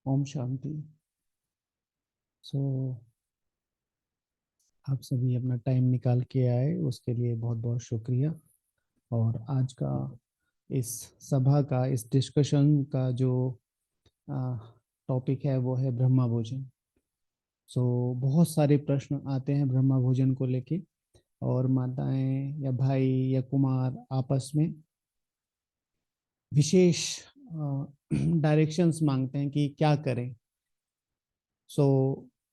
ओम शांति। सो आप सभी अपना टाइम निकाल के आए, उसके लिए बहुत बहुत शुक्रिया। और आज का इस सभा का, इस डिस्कशन का जो टॉपिक है वो है ब्रह्मा भोजन। सो बहुत सारे प्रश्न आते हैं ब्रह्मा भोजन को लेके, और माताएं या भाई या कुमार आपस में विशेष डायरेक्शंस मांगते हैं कि क्या करें। सो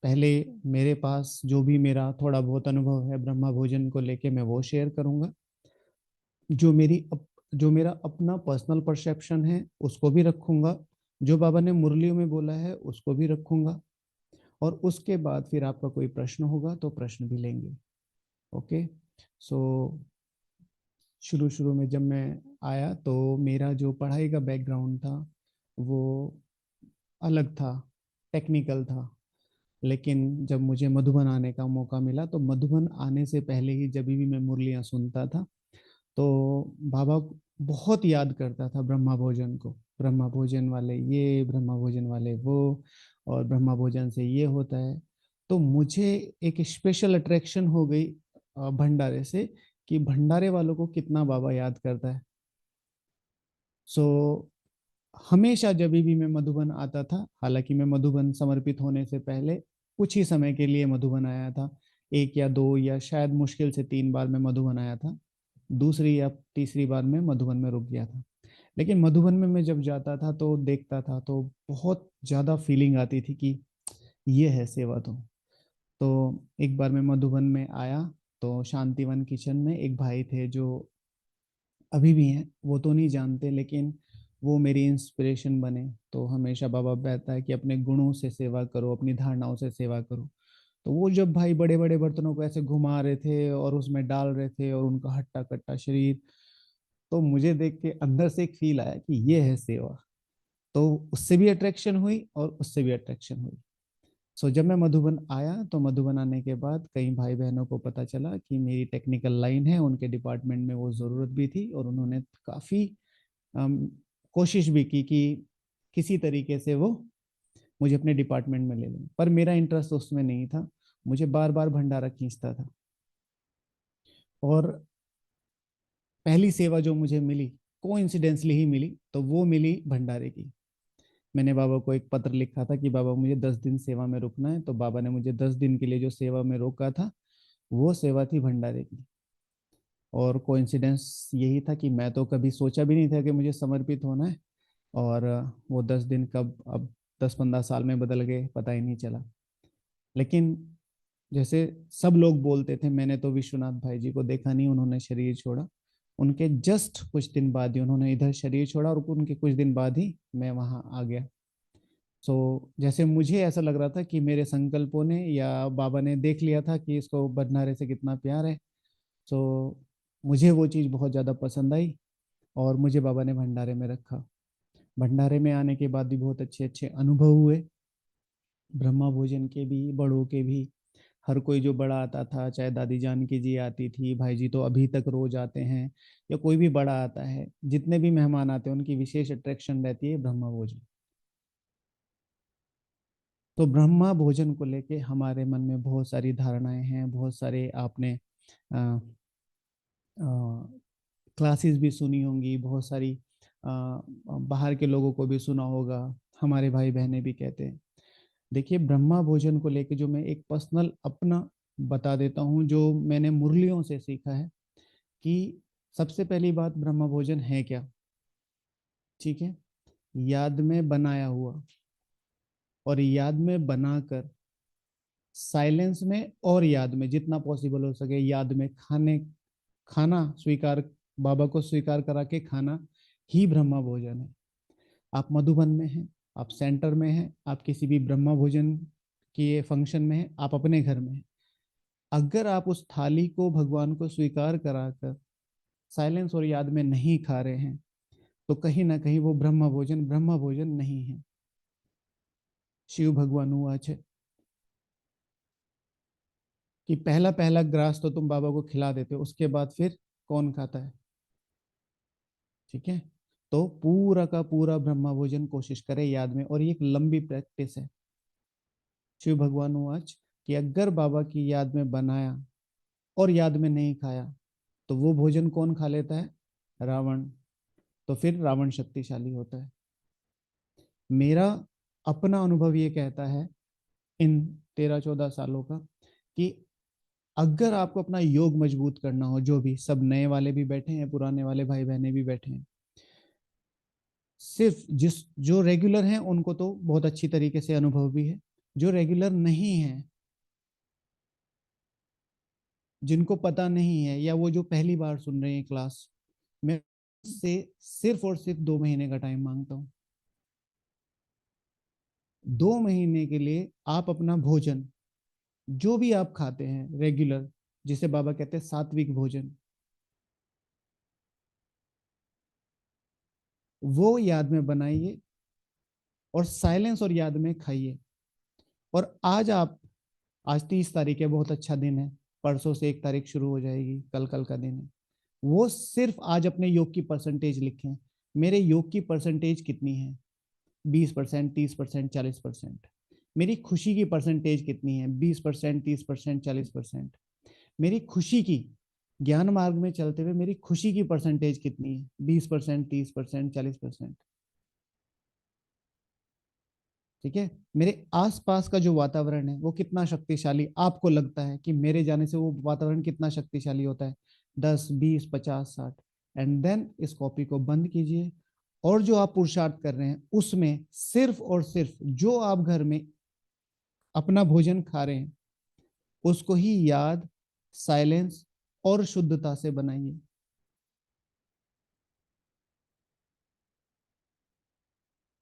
पहले मेरे पास जो भी मेरा थोड़ा बहुत अनुभव है ब्रह्मा भोजन को लेके, मैं वो शेयर करूंगा। जो मेरा अपना पर्सनल परसेप्शन है उसको भी रखूंगा, जो बाबा ने मुरलियों में बोला है उसको भी रखूंगा, और उसके बाद फिर आपका कोई प्रश्न होगा तो प्रश्न भी लेंगे। ओके। सो शुरू शुरू में जब मैं आया तो मेरा जो पढ़ाई का बैकग्राउंड था वो अलग था, टेक्निकल था। लेकिन जब मुझे मधुबन आने का मौका मिला तो मधुबन आने से पहले ही जब भी मैं मुरलियां सुनता था तो बाबा बहुत याद करता था ब्रह्मा भोजन को। ब्रह्मा भोजन वाले ये, ब्रह्मा भोजन वाले वो, और ब्रह्मा भोजन से ये होता है। तो मुझे एक स्पेशल अट्रैक्शन हो गई भंडारे से, कि भंडारे वालों को कितना बाबा याद करता है। सो हमेशा जब भी मैं मधुबन आता था, हालांकि मैं मधुबन समर्पित होने से पहले कुछ ही समय के लिए मधुबन आया था, एक या दो या शायद मुश्किल से 3 बार मैं मधुबन आया था। दूसरी या तीसरी बार मैं मधुबन में रुक गया था। लेकिन मधुबन में मैं जब जाता था तो देखता था तो बहुत ज्यादा फीलिंग आती थी कि ये है सेवा। तो एक बार मैं मधुबन में आया तो शांतिवन किचन में एक भाई थे जो अभी भी हैं, वो तो नहीं जानते लेकिन वो मेरी इंस्पिरेशन बने। तो हमेशा बाबा कहता है कि अपने गुणों से सेवा करो, अपनी धारणाओं से सेवा करो। तो वो जब भाई बड़े बड़े बर्तनों को ऐसे घुमा रहे थे और उसमें डाल रहे थे और उनका हट्टा कट्टा शरीर, तो मुझे देख के अंदर से एक फील आया कि ये है सेवा। तो उससे भी अट्रैक्शन हुई और उससे भी अट्रैक्शन हुई। सो जब मैं मधुबन आया तो मधुबन आने के बाद कई भाई बहनों को पता चला कि मेरी टेक्निकल लाइन है, उनके डिपार्टमेंट में वो ज़रूरत भी थी, और उन्होंने काफ़ी कोशिश भी की कि किसी तरीके से वो मुझे अपने डिपार्टमेंट में ले लें। पर मेरा इंटरेस्ट उसमें नहीं था, मुझे बार बार भंडारा खींचता था। और पहली सेवा जो मुझे मिली, कोइंसिडेंसली ही मिली, तो वो मिली भंडारे की। मैंने बाबा को एक पत्र लिखा था कि बाबा मुझे 10 दिन सेवा में रुकना है, तो बाबा ने मुझे 10 दिन के लिए जो सेवा में रोका था वो सेवा थी भंडारे की। और कोइंसिडेंस यही था कि मैं तो कभी सोचा भी नहीं था कि मुझे समर्पित होना है, और वो 10 दिन कब अब 10-15 साल में बदल गए पता ही नहीं चला। लेकिन जैसे सब लोग बोलते थे, मैंने तो विश्वनाथ भाई जी को देखा नहीं, उन्होंने शरीर छोड़ा। उनके जस्ट कुछ दिन बाद ही उन्होंने इधर शरीर छोड़ा, और उनके कुछ दिन बाद ही मैं वहां आ गया। जैसे मुझे ऐसा लग रहा था कि मेरे संकल्पों ने या बाबा ने देख लिया था कि इसको भंडारे से कितना प्यार है। सो मुझे वो चीज़ बहुत ज़्यादा पसंद आई, और मुझे बाबा ने भंडारे में रखा। भंडारे में आने के बाद भी बहुत अच्छे अच्छे अनुभव हुए, ब्रह्मा भोजन के भी, बड़ों के भी। हर कोई जो बड़ा आता था, चाहे दादी जानकी जी आती थी, भाई जी तो अभी तक रोज आते हैं, या कोई भी बड़ा आता है, जितने भी मेहमान आते हैं उनकी विशेष अट्रैक्शन रहती है ब्रह्मा भोजन। तो ब्रह्मा भोजन को लेके हमारे मन में बहुत सारी धारणाएं हैं, बहुत सारे आपने क्लासेस भी सुनी होंगी, बहुत सारी बाहर के लोगों को भी सुना होगा, हमारे भाई बहनें भी कहते हैं। देखिए, ब्रह्मा भोजन को लेके जो मैं एक पर्सनल अपना बता देता हूँ, जो मैंने मुरलियों से सीखा है, कि सबसे पहली बात, ब्रह्मा भोजन है क्या? ठीक है, याद में बनाया हुआ, और याद में बनाकर साइलेंस में और याद में जितना पॉसिबल हो सके याद में खाना स्वीकार, बाबा को स्वीकार करा के खाना ही ब्रह्मा भोजन है। आप मधुबन में हैं, आप सेंटर में हैं, आप किसी भी ब्रह्मा भोजन कि ये फंक्शन में है, आप अपने घर में हैं, अगर आप उस थाली को भगवान को स्वीकार कराकर साइलेंस और याद में नहीं खा रहे हैं, तो कहीं ना कहीं वो ब्रह्म भोजन नहीं है। शिव भगवान उवाच है कि पहला पहला ग्रास तो तुम बाबा को खिला देते हो, उसके बाद फिर कौन खाता है? ठीक है, तो पूरा का पूरा ब्रह्म भोजन कोशिश करें याद में, और ये एक लंबी प्रैक्टिस है। शिव भगवान उवाच कि अगर बाबा की याद में बनाया और याद में नहीं खाया, तो वो भोजन कौन खा लेता है? रावण। तो फिर रावण शक्तिशाली होता है। मेरा अपना अनुभव ये कहता है इन 13-14 सालों का, कि अगर आपको अपना योग मजबूत करना हो, जो भी सब नए वाले भी बैठे हैं, पुराने वाले भाई बहने भी बैठे हैं, सिर्फ जिस जो रेगुलर हैं उनको तो बहुत अच्छी तरीके से अनुभव भी है, जो रेगुलर नहीं है, जिनको पता नहीं है, या वो जो पहली बार सुन रहे हैं क्लास, मैं से सिर्फ और सिर्फ 2 महीने का टाइम मांगता हूँ। 2 महीने के लिए आप अपना भोजन, जो भी आप खाते हैं रेगुलर, जिसे बाबा कहते हैं सात्विक भोजन, वो याद में बनाइए और साइलेंस और याद में खाइए। और आज 30 तारीख है, बहुत अच्छा दिन है, परसों से 1 तारीख शुरू हो जाएगी, कल कल का दिन है। वो सिर्फ आज अपने योग की परसेंटेज लिखें, मेरे योग की परसेंटेज कितनी है? 20%, 30%, 40%। मेरी खुशी की परसेंटेज कितनी है? 20%, 30%, 40%। मेरी खुशी की, ज्ञान मार्ग में चलते हुए मेरी खुशी की परसेंटेज कितनी है? 20%, 30%, 40%। ठीक है, मेरे आसपास का जो वातावरण है वो कितना शक्तिशाली आपको लगता है कि मेरे जाने से वो वातावरण कितना शक्तिशाली होता है? 10, 20, 50, 60। एंड देन इस कॉपी को बंद कीजिए, और जो आप पुरुषार्थ कर रहे हैं उसमें सिर्फ और सिर्फ जो आप घर में अपना भोजन खा रहे हैं उसको ही याद, साइलेंस और शुद्धता से बनाइए।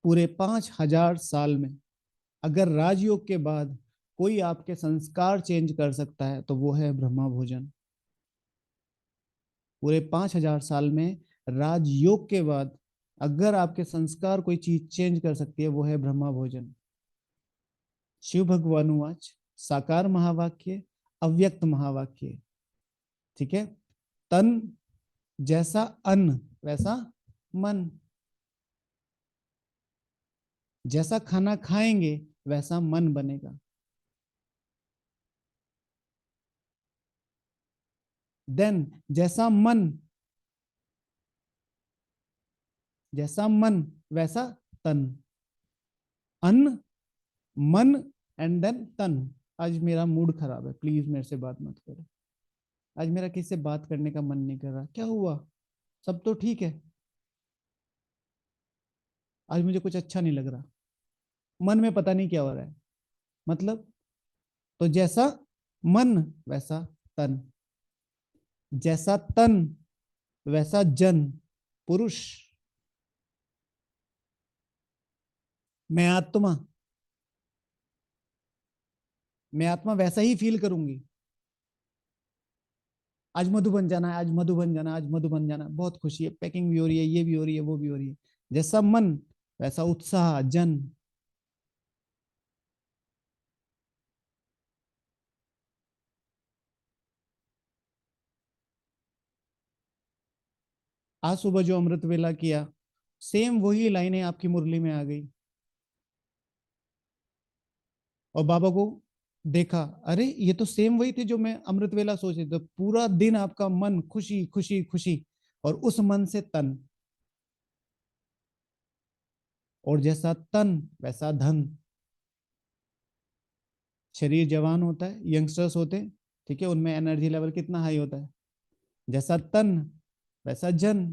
पूरे 5,000 साल में अगर राजयोग के बाद कोई आपके संस्कार चेंज कर सकता है तो वो है ब्रह्मा भोजन। पूरे 5,000 साल में राजयोग के बाद अगर आपके संस्कार कोई चीज चेंज कर सकती है, वो है ब्रह्मा भोजन। शिव भगवान उवाच, साकार महावाक्य, अव्यक्त महावाक्य। ठीक है, तन जैसा अन्न वैसा मन, जैसा खाना खाएंगे वैसा मन बनेगा। देन जैसा मन वैसा तन, अन्न, मन, एंड देन तन। आज मेरा मूड खराब है, प्लीज मेरे से बात मत करो। आज मेरा किसी से बात करने का मन नहीं कर रहा, क्या हुआ? सब तो ठीक है, आज मुझे कुछ अच्छा नहीं लग रहा, मन में पता नहीं क्या हो रहा है। मतलब, तो जैसा मन वैसा तन, जैसा तन वैसा जन, पुरुष। मैं मैं आत्मा वैसा ही फील करूंगी। आज मधुबन जाना है, आज मधुबन जाना है, आज मधुबन जाना है, बहुत खुशी है, पैकिंग भी हो रही है, ये भी हो रही है, वो भी हो रही है। जैसा मन वैसा उत्साह, जन। आज सुबह जो अमृत वेला किया, सेम वही लाइनें आपकी मुरली में आ गई, और बाबा को देखा, अरे ये तो सेम वही थे जो मैं अमृत वेला सोच रही थी। तो पूरा दिन आपका मन खुशी खुशी खुशी, और उस मन से तन, और जैसा तन वैसा धन। शरीर जवान होता है, यंगस्टर्स होते हैं, ठीक है, उनमें एनर्जी लेवल कितना हाई होता है? जैसा तन वैसा जन,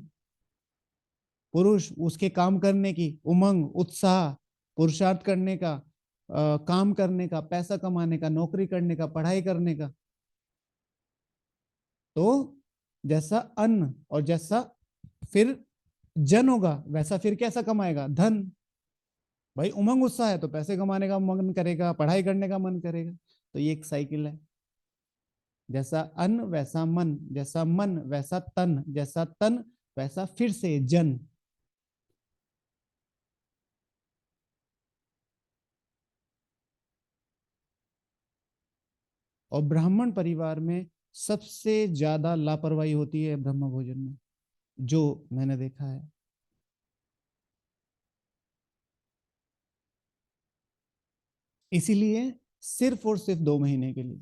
पुरुष, उसके काम करने की उमंग, उत्साह, पुरुषार्थ करने का, काम करने का, पैसा कमाने का, नौकरी करने का, पढ़ाई करने का। तो जैसा अन्न और जैसा फिर जन होगा, वैसा फिर कैसा कमाएगा? धन। भाई उमंग उत्साह है तो पैसे कमाने का मन करेगा, पढ़ाई करने का मन करेगा। तो ये एक साइकिल है। जैसा अन्न वैसा मन, जैसा मन वैसा तन, जैसा तन वैसा फिर से जन। और ब्राह्मण परिवार में सबसे ज्यादा लापरवाही होती है ब्रह्म भोजन में, जो मैंने देखा है। इसीलिए सिर्फ और सिर्फ 2 महीने के लिए,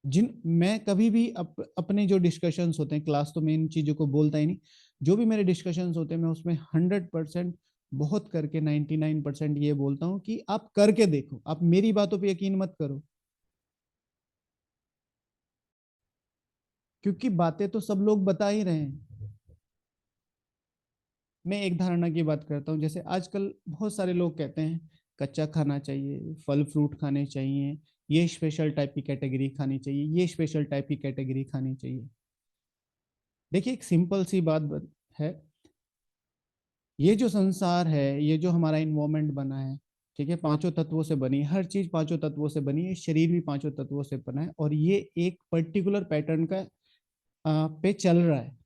जिन मैं कभी भी अपने जो डिस्कशंस होते हैं, क्लास तो मैं इन चीजों को बोलता ही नहीं, जो भी मेरे डिस्कशंस होते हैं मैं उसमें 100%, बहुत करके 99% ये बोलता हूँ कि आप करके देखो, आप मेरी बातों पे यकीन मत करो, क्योंकि बातें तो सब लोग बता ही रहे हैं। मैं एक धारणा की बात करता हूँ, जैसे आजकल बहुत सारे लोग कहते हैं कच्चा खाना चाहिए, फल फ्रूट खाने चाहिए, ये स्पेशल टाइप की कैटेगरी खानी चाहिए, ये स्पेशल टाइप की कैटेगरी खानी चाहिए। देखिए एक सिंपल सी बात है, ये जो संसार है, ये जो हमारा इन्वायरमेंट बना है, ठीक है, 5 तत्वों से बनी, हर चीज 5 तत्वों से बनी है, शरीर भी 5 तत्वों से बना है, और ये एक पर्टिकुलर पैटर्न का पे चल रहा है।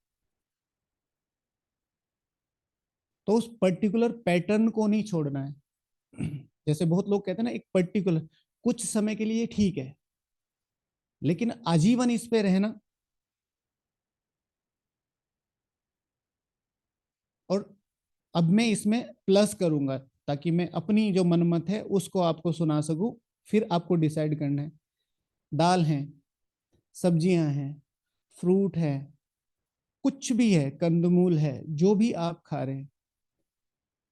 तो उस पर्टिकुलर पैटर्न को नहीं छोड़ना है। जैसे बहुत लोग कहते हैं ना, एक पर्टिकुलर कुछ समय के लिए ठीक है, लेकिन आजीवन इस पे रहना। और अब मैं इसमें प्लस करूंगा, ताकि मैं अपनी जो मनमत है उसको आपको सुना सकूं, फिर आपको डिसाइड करना है। दाल है, सब्जियां हैं, फ्रूट है, कुछ भी है, कंदमूल है, जो भी आप खा रहे हैं,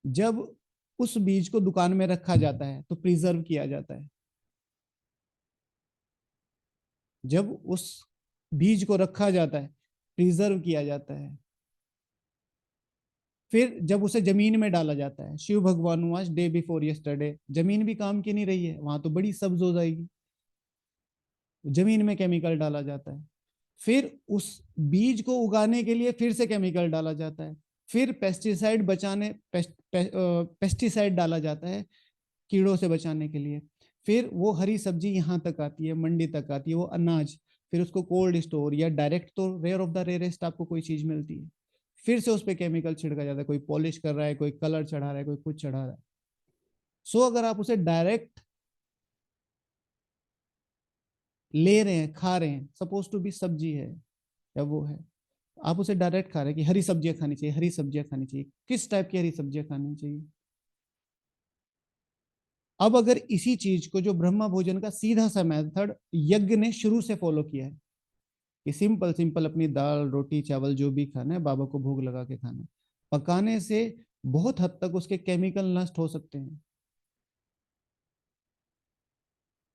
जब उस बीज को दुकान में रखा जाता है तो प्रिजर्व किया जाता है। जब उस बीज को रखा जाता है, प्रिजर्व किया जाता है, फिर जब उसे जमीन में डाला जाता है, शिव भगवान वाज डे बिफोर यस्टरडे, जमीन भी काम की नहीं रही है, वहां तो बड़ी सब्ज हो जाएगी। जमीन में केमिकल डाला जाता है, फिर उस बीज को उगाने के लिए फिर से केमिकल डाला जाता है, फिर पेस्टिसाइड बचाने पेस्टिसाइड डाला जाता है कीड़ों से बचाने के लिए, फिर वो हरी सब्जी यहाँ तक आती है, मंडी तक आती है, वो अनाज, फिर उसको कोल्ड स्टोर या डायरेक्ट तो रेयर ऑफ द रेयरेस्ट आपको कोई चीज मिलती है, फिर से उस पर केमिकल छिड़का जाता है, कोई पॉलिश कर रहा है, कोई कलर चढ़ा रहा है, कोई कुछ चढ़ा रहा है। सो अगर आप उसे डायरेक्ट ले रहे हैं, खा रहे हैं, सपोज टू बी सब्जी है या वो है, आप उसे डायरेक्ट खा रहे हैं कि हरी सब्जियां खानी चाहिए, हरी सब्जियां खानी चाहिए, किस टाइप की हरी सब्जियां खानी चाहिए। अब अगर इसी चीज को, जो ब्रह्म भोजन का सीधा सा मेथड यज्ञ ने शुरू से फॉलो किया है, कि सिंपल सिंपल अपनी दाल रोटी चावल जो भी खाना है बाबा को भोग लगा के खाना है, पकाने से बहुत हद तक उसके केमिकल नष्ट हो सकते हैं।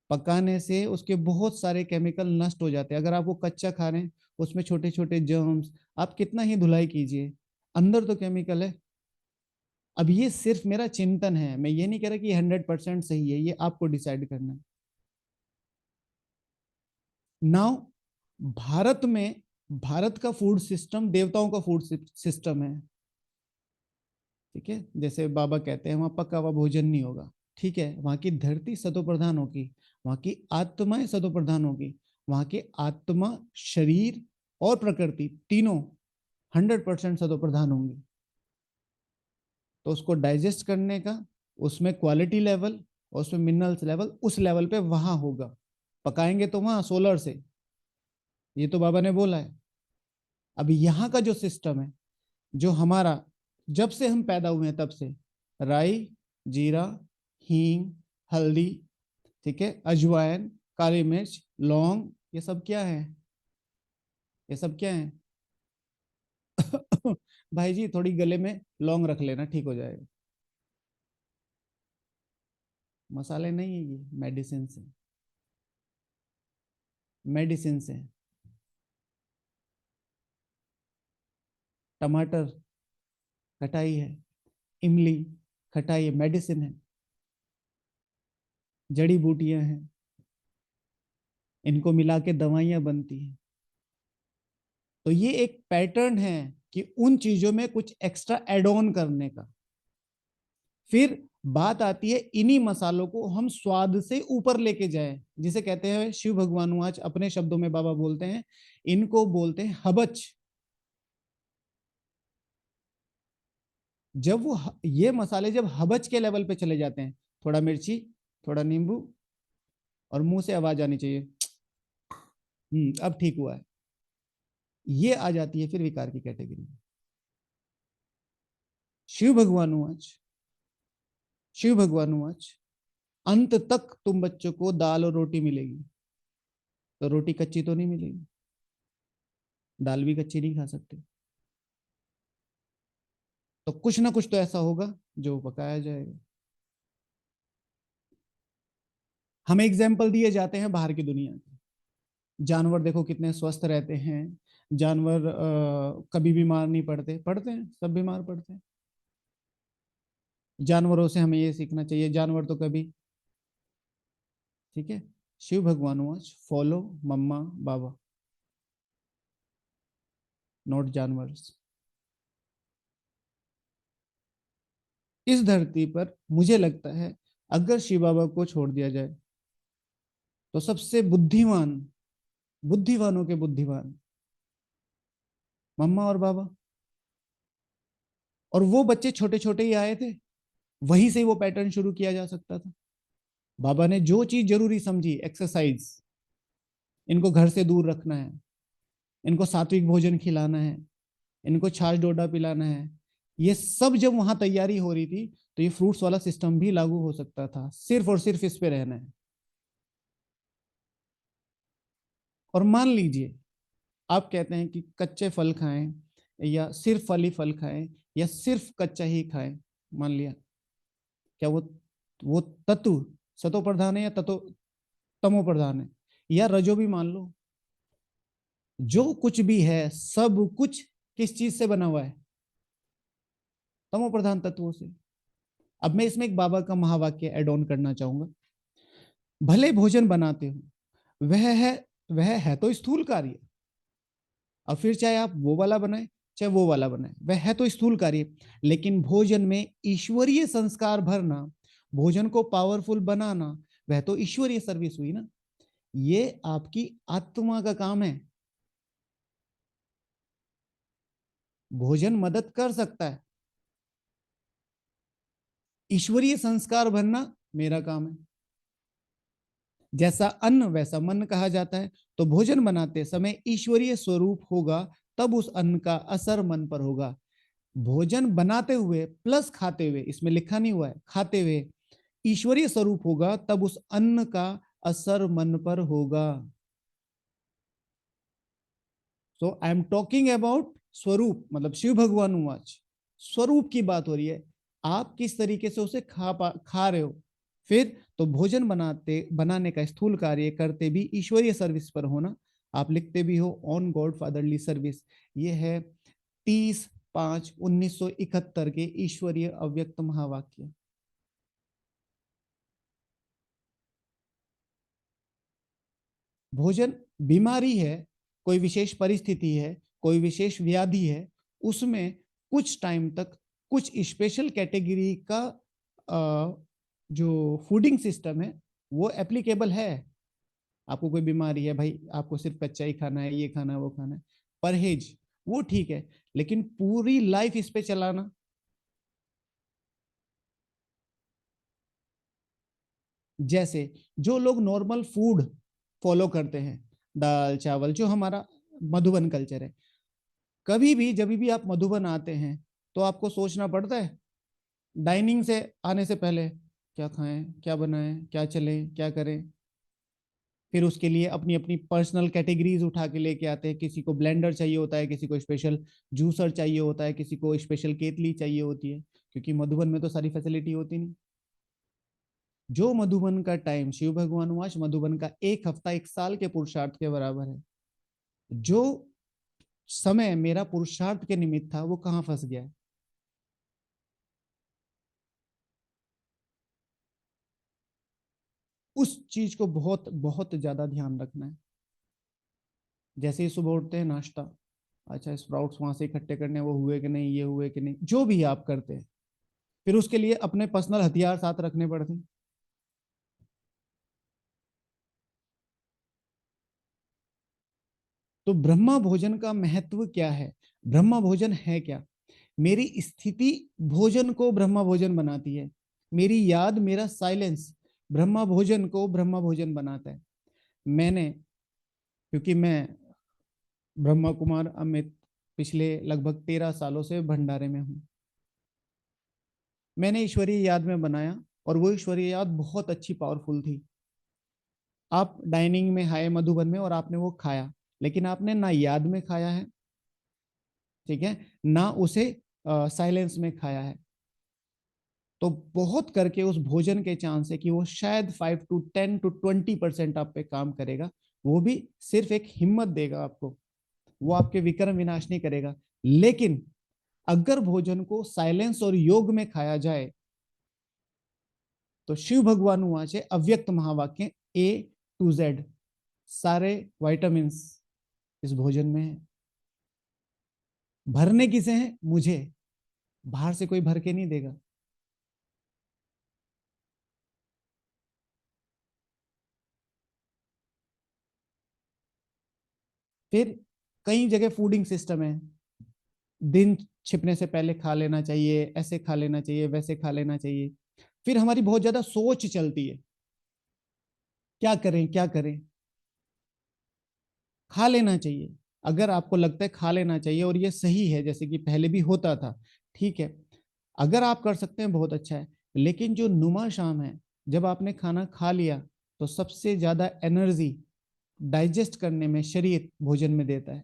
पकाने से उसके बहुत सारे केमिकल नष्ट हो जाते हैं। अगर आप वो कच्चा खा रहे हैं, उसमें छोटे छोटे जर्म्स, आप कितना ही धुलाई कीजिए, अंदर तो केमिकल है। अब ये सिर्फ मेरा चिंतन है, मैं ये नहीं कह रहा कि 100% सही है, ये आपको डिसाइड करना है। नाउ भारत में, भारत का फूड सिस्टम देवताओं का फूड सिस्टम है, ठीक है, जैसे बाबा कहते हैं वहां पका हुआ भोजन नहीं होगा, ठीक है, वहां की धरती सतो प्रधान होगी, वहां की आत्माएं सतो प्रधान होगी, वहां के आत्मा, शरीर और प्रकृति तीनों 100% सतो प्रधान होंगी। तो उसको डाइजेस्ट करने का, उसमें क्वालिटी लेवल और उसमें मिनरल्स लेवल उस लेवल पे वहां होगा। पकाएंगे तो वहां सोलर से, ये तो बाबा ने बोला है। अब यहाँ का जो सिस्टम है, जो हमारा जब से हम पैदा हुए हैं तब से, राई, जीरा, हींग, हल्दी, ठीक है, अजवाइन, काली मिर्च, लौंग, ये सब क्या है, ये सब क्या है? भाई जी थोड़ी गले में लौंग रख लेना, ठीक हो जाएगा। मसाले नहीं है, ये मेडिसिन से, मेडिसिन से। टमाटर खटाई है, इमली खटाई है, मेडिसिन है, जड़ी बूटियां हैं, इनको मिला के दवाइयां बनती हैं। तो ये एक पैटर्न है कि उन चीजों में कुछ एक्स्ट्रा एड ऑन करने का, फिर बात आती है इन्हीं मसालों को हम स्वाद से ऊपर लेके जाए, जिसे कहते हैं शिव भगवान आज अपने शब्दों में बाबा बोलते हैं, इनको बोलते हैं हबच। जब वो ये मसाले जब हबच के लेवल पे चले जाते हैं, थोड़ा मिर्ची, थोड़ा नींबू, और मुंह से आवाज आनी चाहिए, अब ठीक हुआ है, ये आ जाती है फिर विकार की कैटेगरी में। शिव भगवान आज, शिव भगवान आज, अंत तक तुम बच्चों को दाल और रोटी मिलेगी, तो रोटी कच्ची तो नहीं मिलेगी, दाल भी कच्ची नहीं खा सकते, तो कुछ ना कुछ तो ऐसा होगा जो पकाया जाएगा। हमें एग्जाम्पल दिए जाते हैं बाहर की दुनिया के, जानवर देखो कितने स्वस्थ रहते हैं, जानवर कभी बीमार नहीं पड़ते, पड़ते हैं, सब बीमार पड़ते हैं। जानवरों से हमें ये सीखना चाहिए, जानवर तो कभी, ठीक है। शिव भगवान वाच फॉलो मम्मा बाबा, नॉट जानवर्स। इस धरती पर मुझे लगता है अगर शिव बाबा को छोड़ दिया जाए तो सबसे बुद्धिमान, बुद्धिमानों के बुद्धिमान मम्मा और बाबा। और वो बच्चे छोटे छोटे ही आए थे, वहीं से वो पैटर्न शुरू किया जा सकता था। बाबा ने जो चीज जरूरी समझी, एक्सरसाइज, इनको घर से दूर रखना है, इनको सात्विक भोजन खिलाना है, इनको छाछ डोडा पिलाना है, ये सब जब वहां तैयारी हो रही थी तो ये फ्रूट्स वाला सिस्टम भी लागू हो सकता था, सिर्फ और सिर्फ इस पे रहना है। और मान लीजिए आप कहते हैं कि कच्चे फल खाएं, या सिर्फ फल ही फल खाएं, या सिर्फ कच्चा ही खाएं, मान लिया, क्या वो तत्व सतो प्रधान है या तत्व तमो प्रधान है, या रजो भी मान लो, जो कुछ भी है सब कुछ किस चीज से बना हुआ है, तमो प्रधान तत्वों से। अब मैं इसमें एक बाबा का महावाक्य एड ऑन करना चाहूंगा, भले भोजन बनाते हो वह है तो स्थूल कार्य। अब फिर चाहे आप वो वाला बनाए चाहे वो वाला बनाए, वह है तो स्थूल कार्य, लेकिन भोजन में ईश्वरीय संस्कार भरना, भोजन को पावरफुल बनाना, वह तो ईश्वरीय सर्विस हुई ना, ये आपकी आत्मा का काम है। भोजन मदद कर सकता है, ईश्वरीय संस्कार भरना मेरा काम है। जैसा अन्न वैसा मन कहा जाता है, तो भोजन बनाते समय ईश्वरीय स्वरूप होगा, तब उस अन्न का असर मन पर होगा। भोजन बनाते हुए प्लस खाते हुए, इसमें लिखा नहीं हुआ है, खाते हुए ईश्वरीय स्वरूप होगा, तब उस अन्न का असर मन पर होगा। सो आई एम टॉकिंग अबाउट स्वरूप, मतलब शिव भगवान वाच, स्वरूप की बात हो रही है, आप किस तरीके से उसे खा रहे हो। फिर तो भोजन बनाने का स्थूल कार्य करते भी ईश्वरीय सर्विस पर होना। आप लिखते भी हो ऑन गॉड फादरली सर्विस, ये है 30/5/1971 के ईश्वरीय अव्यक्त महावाक्य। भोजन बीमारी है, कोई विशेष परिस्थिति है, कोई विशेष व्याधि है, उसमें कुछ टाइम तक कुछ स्पेशल कैटेगरी का जो फूडिंग सिस्टम है वो एप्लीकेबल है। आपको कोई बीमारी है भाई, आपको सिर्फ कच्चा ही खाना है, ये खाना है, वो खाना है, परहेज, वो ठीक है, लेकिन पूरी लाइफ इस पे चलाना। जैसे जो लोग नॉर्मल फूड फॉलो करते हैं, दाल चावल, जो हमारा मधुबन कल्चर है, कभी भी जब भी आप मधुबन आते हैं तो आपको सोचना पड़ता है डाइनिंग से आने से पहले, क्या खाएं, क्या बनाएं, क्या चलें, क्या करें। फिर उसके लिए अपनी अपनी पर्सनल कैटेगरीज उठा के लेके आते हैं, किसी को ब्लेंडर चाहिए होता है, किसी को स्पेशल जूसर चाहिए होता है, किसी को स्पेशल केतली चाहिए होती है, क्योंकि मधुबन में तो सारी फैसिलिटी होती नहीं। जो मधुबन का टाइम शिव भगवान वाच, मधुबन का एक हफ्ता एक साल के पुरुषार्थ के बराबर है। जो समय मेरा पुरुषार्थ के निमित्त था वो कहाँ फंस गया है। उस चीज को बहुत बहुत ज्यादा ध्यान रखना है। जैसे ही सुबह उठते हैं नाश्ता, अच्छा स्प्राउट्स वहां से इकट्ठे करने, वो हुए कि नहीं, ये हुए कि नहीं, जो भी आप करते हैं, फिर उसके लिए अपने पर्सनल हथियार साथ रखने पड़ते हैं। तो ब्रह्मा भोजन का महत्व क्या है? ब्रह्मा भोजन है क्या? मेरी स्थिति भोजन को ब्रह्मा भोजन बनाती है। मेरी याद, मेरा साइलेंस ब्रह्मा भोजन को ब्रह्मा भोजन बनाता है। मैंने, क्योंकि मैं ब्रह्मा कुमार अमित पिछले लगभग 13 सालों से भंडारे में हूं, मैंने ईश्वरीय याद में बनाया, और वो ईश्वरीय याद बहुत अच्छी पावरफुल थी। आप डाइनिंग में आए मधुबन में और आपने वो खाया, लेकिन आपने ना याद में खाया है, ठीक है, ना उसे साइलेंस में खाया है। तो बहुत करके उस भोजन के चांस है कि वो शायद 5 to 10 to 20% आप पे काम करेगा। वो भी सिर्फ एक हिम्मत देगा आपको, वो आपके विक्रम विनाश नहीं करेगा। लेकिन अगर भोजन को साइलेंस और योग में खाया जाए, तो शिव भगवान वाचे अव्यक्त महावाक्य A to Z सारे वाइटामिन इस भोजन में है। भरने किसे हैं? मुझे। बाहर से कोई भर के नहीं देगा। फिर कई जगह फूडिंग सिस्टम है, दिन छिपने से पहले खा लेना चाहिए, ऐसे खा लेना चाहिए, वैसे खा लेना चाहिए। फिर हमारी बहुत ज्यादा सोच चलती है, क्या करें क्या करें। खा लेना चाहिए, अगर आपको लगता है खा लेना चाहिए और ये सही है, जैसे कि पहले भी होता था, ठीक है, अगर आप कर सकते हैं बहुत अच्छा है। लेकिन जो नुमा शाम है, जब आपने खाना खा लिया, तो सबसे ज्यादा एनर्जी डाइजेस्ट करने में शरीर भोजन में देता है।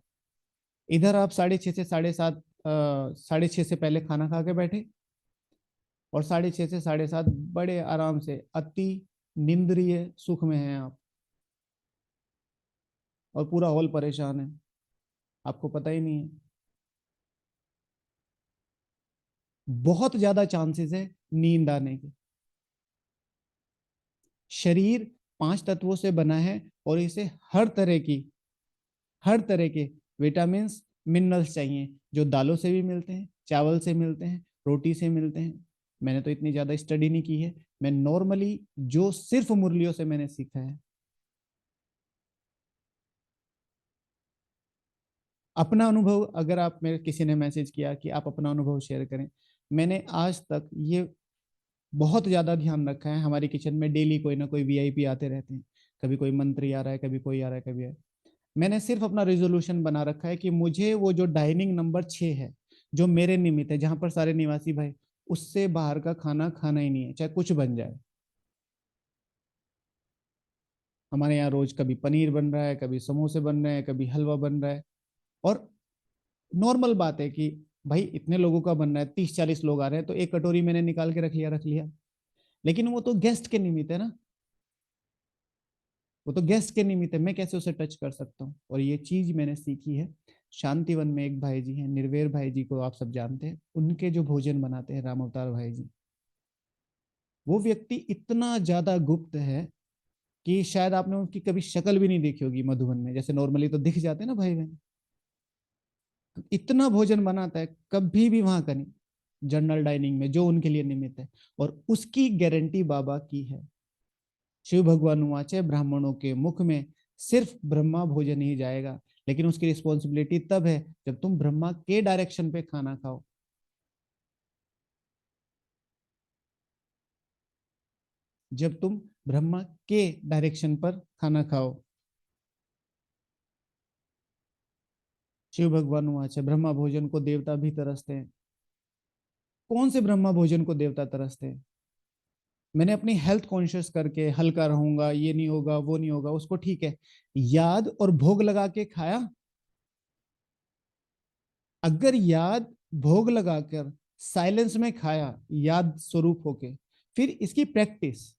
इधर आप 6:30 से 7:30, 6:30 से पहले खाना खा के बैठे, और 6:30 से 7:30 बड़े आराम से अति निंद्रिय सुख में हैं आप, और पूरा हॉल परेशान है, आपको पता ही नहीं है। बहुत ज्यादा चांसेस है नींद आने के। शरीर 5 तत्वों से बना है, और इसे हर तरह के विटामिन मिनरल्स चाहिए, जो दालों से भी मिलते हैं, चावल से मिलते हैं, रोटी से मिलते हैं। मैंने तो इतनी ज्यादा स्टडी नहीं की है, मैं नॉर्मली जो सिर्फ मुरलियों से मैंने सीखा है। अपना अनुभव, अगर आप, मेरे किसी ने मैसेज किया कि आप अपना अनुभव शेयर करें, मैंने आज तक ये बहुत ज्यादा ध्यान रखा है। हमारी किचन में डेली कोई ना कोई वीआईपी आते रहते हैं, कभी कोई मंत्री आ रहा है, कभी कोई आ रहा है, कभी मैंने सिर्फ अपना रेजोल्यूशन बना रखा है कि मुझे वो जो डाइनिंग नंबर 6 है, जो मेरे निमित्त है, जहां पर सारे निवासी भाई, उससे बाहर का खाना खाना ही नहीं है, चाहे कुछ बन जाए। हमारे यहाँ रोज कभी पनीर बन रहा है, कभी समोसे बन रहे हैं, कभी हलवा बन रहा है। और नॉर्मल बात है कि भाई इतने लोगों का बन रहा है, 30-40 लोग आ रहे हैं, तो एक कटोरी मैंने निकाल के रख लिया। लेकिन वो तो गेस्ट के निमित्त है ना, वो तो गेस्ट के निमित्त है, मैं कैसे उसे टच कर सकता हूँ? और ये चीज मैंने सीखी है। शांतिवन में एक भाई जी हैं, निर्वेर भाई जी को आप सब जानते हैं, उनके जो भोजन बनाते हैं राम अवतार भाई जी, वो व्यक्ति इतना ज्यादा गुप्त है कि शायद आपने उनकी कभी शक्ल भी नहीं देखी होगी मधुबन में। जैसे नॉर्मली तो दिख जाते हैं ना भाई बहन, तो इतना भोजन बनाता है, कभी भी वहां का नहीं, जनरल डाइनिंग में जो उनके लिए निमित्त है। और उसकी गारंटी बाबा की है। शिव भगवान वाचे ब्राह्मणों के मुख में सिर्फ ब्रह्मा भोजन ही जाएगा। लेकिन उसकी रिस्पॉन्सिबिलिटी तब है जब तुम ब्रह्मा के डायरेक्शन पे खाना खाओ, जब तुम ब्रह्मा के डायरेक्शन पर खाना खाओ। शिव भगवान वाचे ब्रह्मा भोजन को देवता भी तरसते हैं। कौन से ब्रह्मा भोजन को देवता तरसते हैं? मैंने अपनी हेल्थ कॉन्शियस करके हल्का रहूंगा, ये नहीं होगा वो नहीं होगा, उसको ठीक है, याद और भोग लगा के खाया। अगर याद भोग लगाकर साइलेंस में खाया, याद स्वरूप होके, फिर इसकी प्रैक्टिस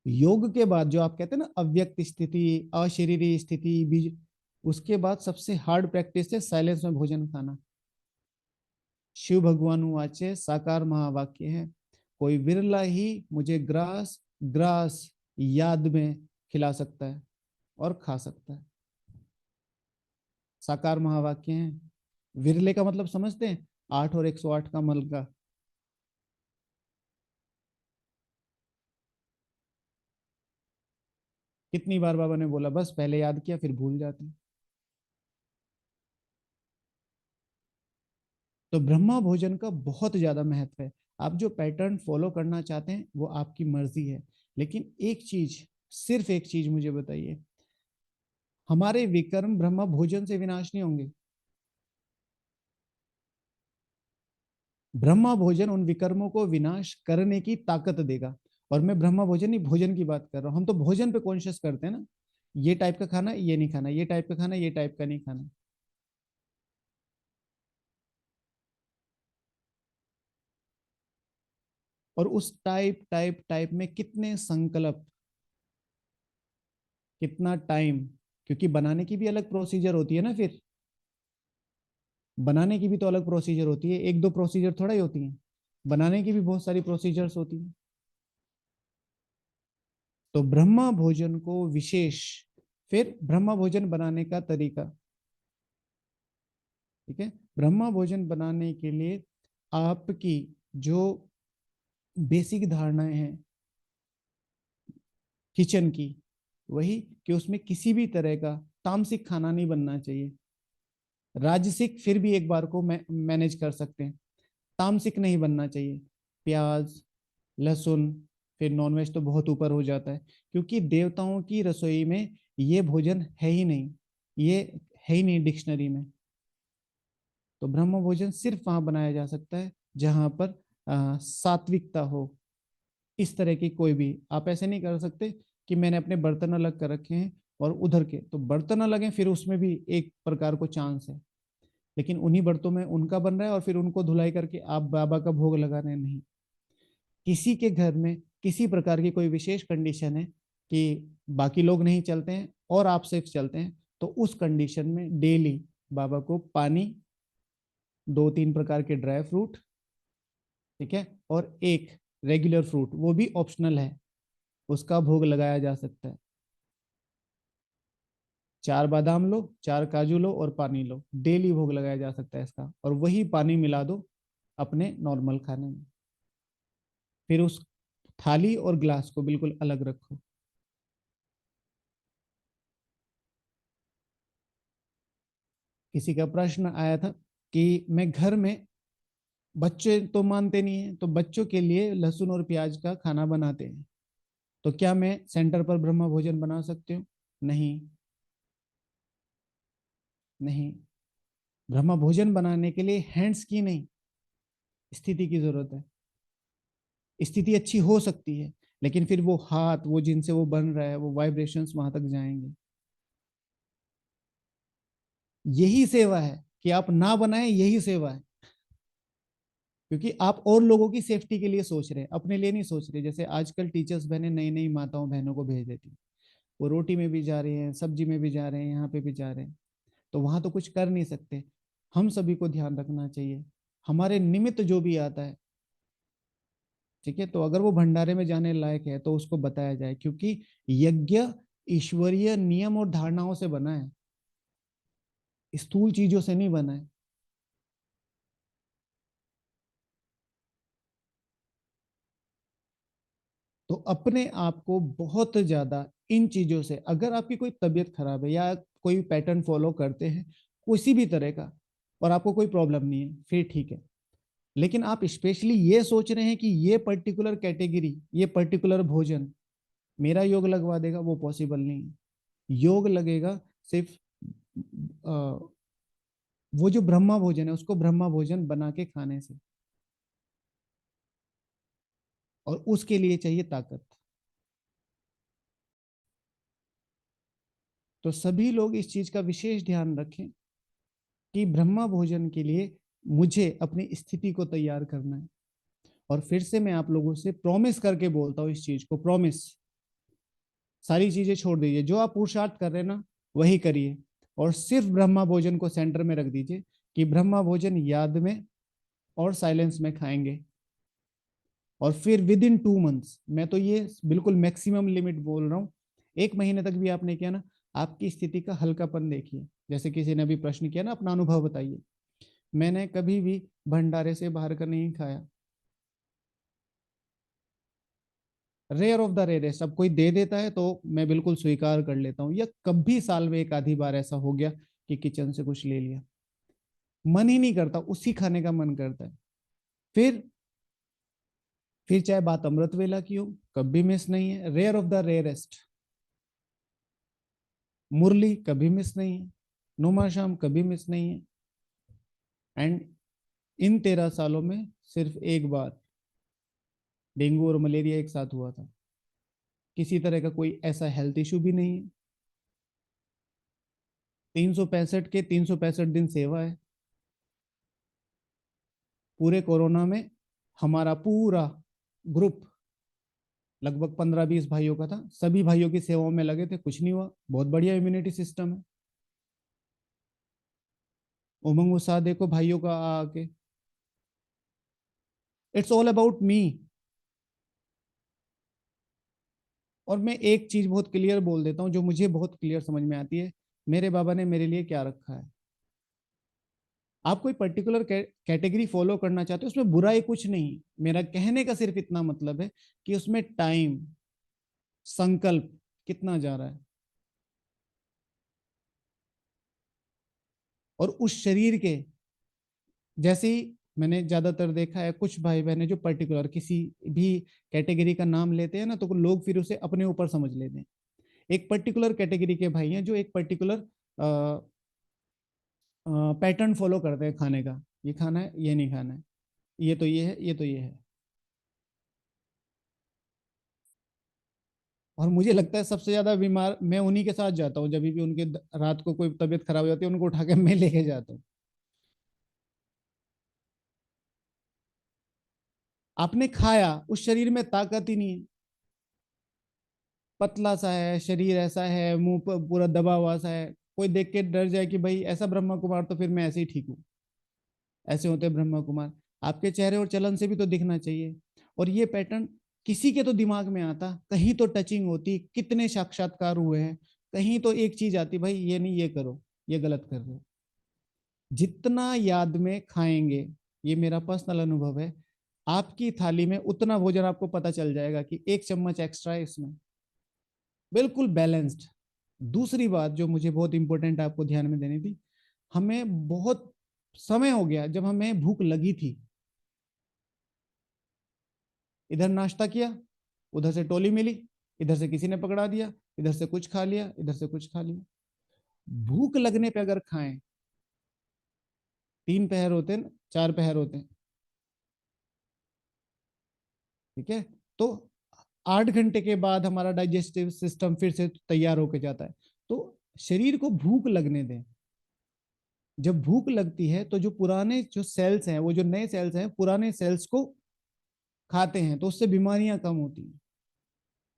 योग के बाद, जो आप कहते हैं ना अव्यक्त स्थिति, अशरीरी स्थिति, बीज, उसके बाद सबसे हार्ड प्रैक्टिस है साइलेंस में भोजन खाना। शिव भगवान वाचे साकार महावाक्य है, कोई विरला ही मुझे ग्रास ग्रास याद में खिला सकता है और खा सकता है। साकार महावाक्य है। विरले का मतलब समझते हैं? 8 और 108 का मल का। कितनी बार बाबा ने बोला, बस पहले याद किया फिर भूल जाते हैं। तो ब्रह्मा भोजन का बहुत ज्यादा महत्व है। आप जो पैटर्न फॉलो करना चाहते हैं वो आपकी मर्जी है, लेकिन एक चीज, सिर्फ एक चीज मुझे बताइए, हमारे विकर्म ब्रह्मा भोजन से विनाश नहीं होंगे। ब्रह्मा भोजन उन विकर्मों को विनाश करने की ताकत देगा। और मैं ब्रह्मा भोजन नहीं, भोजन की बात कर रहा हूं। हम तो भोजन पे कॉन्शियस करते हैं ना, ये टाइप का खाना ये नहीं खाना, ये टाइप का खाना ये टाइप का नहीं खाना। और उस टाइप टाइप टाइप में कितने संकल्प, कितना टाइम, क्योंकि बनाने की भी अलग प्रोसीजर होती है ना। फिर बनाने की भी तो अलग प्रोसीजर होती है, एक दो प्रोसीजर थोड़ा ही होती है, बनाने की भी बहुत सारी प्रोसीजर्स होती है। तो ब्रह्मा भोजन को विशेष, फिर ब्रह्मा भोजन बनाने का तरीका, ठीक है। ब्रह्मा भोजन बनाने के लिए आपकी जो बेसिक धारणाएं हैं किचन की, वही कि उसमें किसी भी तरह का तामसिक खाना नहीं बनना चाहिए। राजसिक फिर भी एक बार को मैनेज कर सकते हैं, तामसिक नहीं बनना चाहिए। प्याज, लहसुन, फिर नॉनवेज तो बहुत ऊपर हो जाता है, क्योंकि देवताओं की रसोई में ये भोजन है ही नहीं, ये है ही नहीं डिक्शनरी में। तो ब्रह्म भोजन सिर्फ वहां बनाया जा सकता है जहां पर सात्विकता हो। इस तरह की कोई भी, आप ऐसे नहीं कर सकते कि मैंने अपने बर्तन अलग कर रखे हैं और उधर के तो बर्तन अलग हैं, फिर उसमें भी एक प्रकार को चांस है, लेकिन उन्हीं बर्तनों में उनका बन रहा है और फिर उनको धुलाई करके आप बाबा का भोग लगा रहे हैं। नहीं, किसी के घर में किसी प्रकार की कोई विशेष कंडीशन है कि बाकी लोग नहीं चलते हैं और आप सिर्फ चलते हैं, तो उस कंडीशन में डेली बाबा को पानी, दो तीन प्रकार के ड्राई फ्रूट, ठीक है, और एक रेगुलर फ्रूट, वो भी ऑप्शनल है, उसका भोग लगाया जा सकता है। चार बादाम लो, चार काजू लो और पानी लो, डेली भोग लगाया जा सकता है इसका, और वही पानी मिला दो अपने नॉर्मल खाने में। फिर उस थाली और ग्लास को बिल्कुल अलग रखो। किसी का प्रश्न आया था कि मैं घर में, बच्चे तो मानते नहीं है, तो बच्चों के लिए लहसुन और प्याज का खाना बनाते हैं, तो क्या मैं सेंटर पर ब्रह्म भोजन बना सकती हूँ? नहीं, नहीं। ब्रह्म भोजन बनाने के लिए हैंड्स की नहीं, स्थिति की जरूरत है। स्थिति अच्छी हो सकती है, लेकिन फिर वो हाथ, वो जिनसे वो बन रहा है, वो वाइब्रेशंस वहां तक जाएंगे। यही सेवा है, कि आप ना बनाए, यही सेवा है। क्योंकि आप और लोगों की सेफ्टी के लिए सोच रहे हैं, अपने लिए नहीं सोच रहे। जैसे आजकल टीचर्स बहनें नई नई माताओं बहनों को भेज देती, वो रोटी में भी जा रही हैं, सब्जी में भी जा रहे हैं, यहाँ पे भी जा रहे हैं, तो वहां तो कुछ कर नहीं सकते। हम सभी को ध्यान रखना चाहिए, हमारे निमित्त जो भी आता है, ठीक है, तो अगर वो भंडारे में जाने लायक है तो उसको बताया जाए, क्योंकि यज्ञ ईश्वरीय नियम और धारणाओं से बना है, स्थूल चीजों से नहीं बना है। तो अपने आप को बहुत ज्यादा इन चीजों से, अगर आपकी कोई तबीयत खराब है या कोई पैटर्न फॉलो करते हैं किसी भी तरह का, और आपको कोई प्रॉब्लम नहीं है, फिर ठीक है। लेकिन आप स्पेशली ये सोच रहे हैं कि ये पर्टिकुलर कैटेगरी, ये पर्टिकुलर भोजन मेरा योग लगवा देगा, वो पॉसिबल नहीं है। योग लगेगा सिर्फ वो जो ब्रह्मा भोजन है उसको ब्रह्मा भोजन बना के खाने से, और उसके लिए चाहिए ताकत। तो सभी लोग इस चीज का विशेष ध्यान रखें कि ब्रह्मा भोजन के लिए मुझे अपनी स्थिति को तैयार करना है। और फिर से मैं आप लोगों से प्रॉमिस करके बोलता हूँ, इस चीज को प्रॉमिस, सारी चीजें छोड़ दीजिए, जो आप पुरुषार्थ कर रहे हैं ना वही करिए, और सिर्फ ब्रह्मा भोजन को सेंटर में रख दीजिए कि ब्रह्मा भोजन याद में और साइलेंस में खाएंगे। और फिर विद इन 2 मंथ्स, मैं तो ये बिल्कुल मैक्सिमम लिमिट बोल रहा हूँ, 1 महीने तक भी आपने किया ना, आपकी स्थिति का हल्कापन देखिए। जैसे किसी ने अभी प्रश्न किया ना, अपना अनुभव बताइए। मैंने कभी भी भंडारे से बाहर का नहीं खाया, रेयर ऑफ द रेयरेस्ट। अब कोई दे देता है तो मैं बिल्कुल स्वीकार कर लेता हूँ, या कभी साल में एक आधी बार ऐसा हो गया कि किचन से कुछ ले लिया, मन ही नहीं करता, उसी खाने का मन करता है। फिर फिर चाहे बात अमृत वेला की हो, कभी मिस नहीं है, रेयर ऑफ द रेयरेस्ट। मुरली कभी मिस नहीं है, नुमा शाम कभी मिस नहीं है। एंड इन 13 सालों में सिर्फ एक बार डेंगू और मलेरिया एक साथ हुआ था। किसी तरह का कोई ऐसा हेल्थ इशू भी नहीं है। 365 के 365 दिन सेवा है। पूरे कोरोना में हमारा पूरा ग्रुप लगभग 15-20 भाइयों का था, सभी भाइयों की सेवाओं में लगे थे, कुछ नहीं हुआ। बहुत बढ़िया इम्यूनिटी सिस्टम है। उमंग उत्साह देखो भाइयों का आके। It's all about me. और मैं एक चीज बहुत क्लियर बोल देता हूँ, जो मुझे बहुत क्लियर समझ में आती है, मेरे बाबा ने मेरे लिए क्या रखा है। आप कोई पर्टिकुलर कैटेगरी फॉलो करना चाहते हो, उसमें बुराई कुछ नहीं। मेरा कहने का सिर्फ इतना मतलब है कि उसमें टाइम, संकल्प कितना जा रहा है। और उस शरीर के जैसे ही मैंने ज्यादातर देखा है, कुछ भाई बहन जो पर्टिकुलर किसी भी कैटेगरी का नाम लेते हैं ना, तो लोग फिर उसे अपने ऊपर समझ लेते हैं। एक पर्टिकुलर कैटेगरी के भाई हैं जो एक पर्टिकुलर पैटर्न फॉलो करते हैं खाने का। ये खाना है, ये नहीं खाना है, ये तो ये है, ये तो ये है। और मुझे लगता है सबसे ज्यादा बीमार मैं उन्हीं के साथ जाता हूँ, जब भी उनके रात को कोई तबीयत खराब हो जाती है, उनको उठा के मैं लेके जाता हूँ। आपने खाया, उस शरीर में ताकत ही नहीं है, पतला सा है शरीर, ऐसा है मुंह पर पूरा दबा हुआ सा है। कोई देख के डर जाए कि भाई ऐसा ब्रह्मा कुमार, तो फिर मैं ऐसे ही ठीक हूँ। ऐसे होते हैं ब्रह्मा कुमार। आपके चेहरे और चलन से भी तो दिखना चाहिए। और ये पैटर्न किसी के तो दिमाग में आता, कहीं तो टचिंग होती, कितने साक्षात्कार हुए हैं, कहीं तो एक चीज आती, भाई ये नहीं, ये करो, ये गलत कर रहे हो। जितना याद में खाएंगे, ये मेरा पर्सनल अनुभव है, आपकी थाली में उतना भोजन आपको पता चल जाएगा कि 1 चम्मच एक्स्ट्रा है इसमें, बिल्कुल बैलेंस्ड। दूसरी बात जो मुझे बहुत इंपॉर्टेंट आपको ध्यान में देनी थी, हमें बहुत समय हो गया जब हमें भूख लगी थी, इधर नाश्ता किया, उधर से टोली मिली, इधर से किसी ने पकड़ा दिया, इधर से कुछ खा लिया, इधर से कुछ खा लिया। भूख लगने पे अगर खाएं, 3 पहर होते हैं, 4 पहर होते हैं, ठीक है, तो 8 घंटे के बाद हमारा डाइजेस्टिव सिस्टम फिर से तैयार होकर जाता है। तो शरीर को भूख लगने दें। जब भूख लगती है तो जो पुराने जो सेल्स हैं, वो जो नए सेल्स हैं, पुराने सेल्स को खाते हैं, तो उससे बीमारियां कम होती हैं।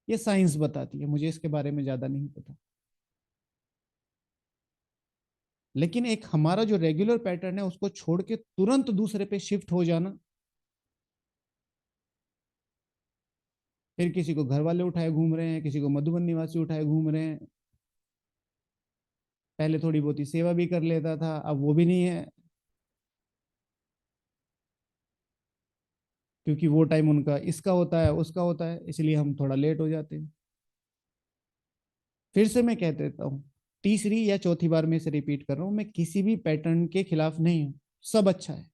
ये साइंस बताती है, मुझे इसके बारे में ज्यादा नहीं पता। लेकिन एक हमारा जो रेगुलर पैटर्न है, उसको छोड़ के तुरंत दूसरे पे शिफ्ट हो जाना, फिर किसी को घर वाले उठाए घूम रहे हैं, किसी को मधुबन निवासी उठाए घूम रहे हैं। पहले थोड़ी बहुत ही सेवा भी कर लेता था, अब वो भी नहीं है, क्योंकि वो टाइम उनका इसका होता है, उसका होता है, इसलिए हम थोड़ा लेट हो जाते हैं। फिर से मैं कह देता हूँ, तीसरी या चौथी बार में से रिपीट कर रहा हूँ, मैं किसी भी पैटर्न के खिलाफ नहीं हूँ, सब अच्छा है।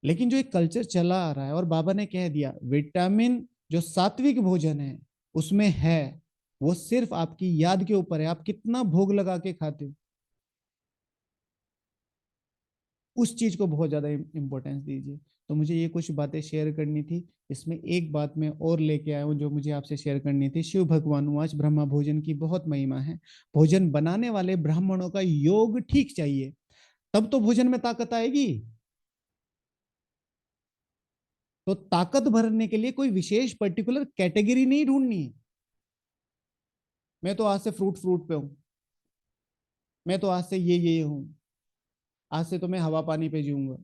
लेकिन जो एक कल्चर चला आ रहा है, और बाबा ने कह दिया, विटामिन जो सात्विक भोजन है उसमें है, वो सिर्फ आपकी याद के ऊपर है, आप कितना भोग लगा के खाते हो, उस चीज को बहुत ज्यादा इंपॉर्टेंस दीजिए। तो मुझे ये कुछ बातें शेयर करनी थी। इसमें एक बात मैं और लेके आया हूँ जो मुझे आपसे शेयर करनी थी। शिव भगवान वाच, ब्रह्मा भोजन की बहुत महिमा है। भोजन बनाने वाले ब्राह्मणों का योग ठीक चाहिए, तब तो भोजन में ताकत आएगी। तो ताकत भरने के लिए कोई विशेष पर्टिकुलर कैटेगरी नहीं ढूंढनी है। मैं तो आज से फ्रूट फ्रूट पे हूँ, मैं तो आज से ये हूँ, आज से तो मैं हवा पानी पे जीऊंगा।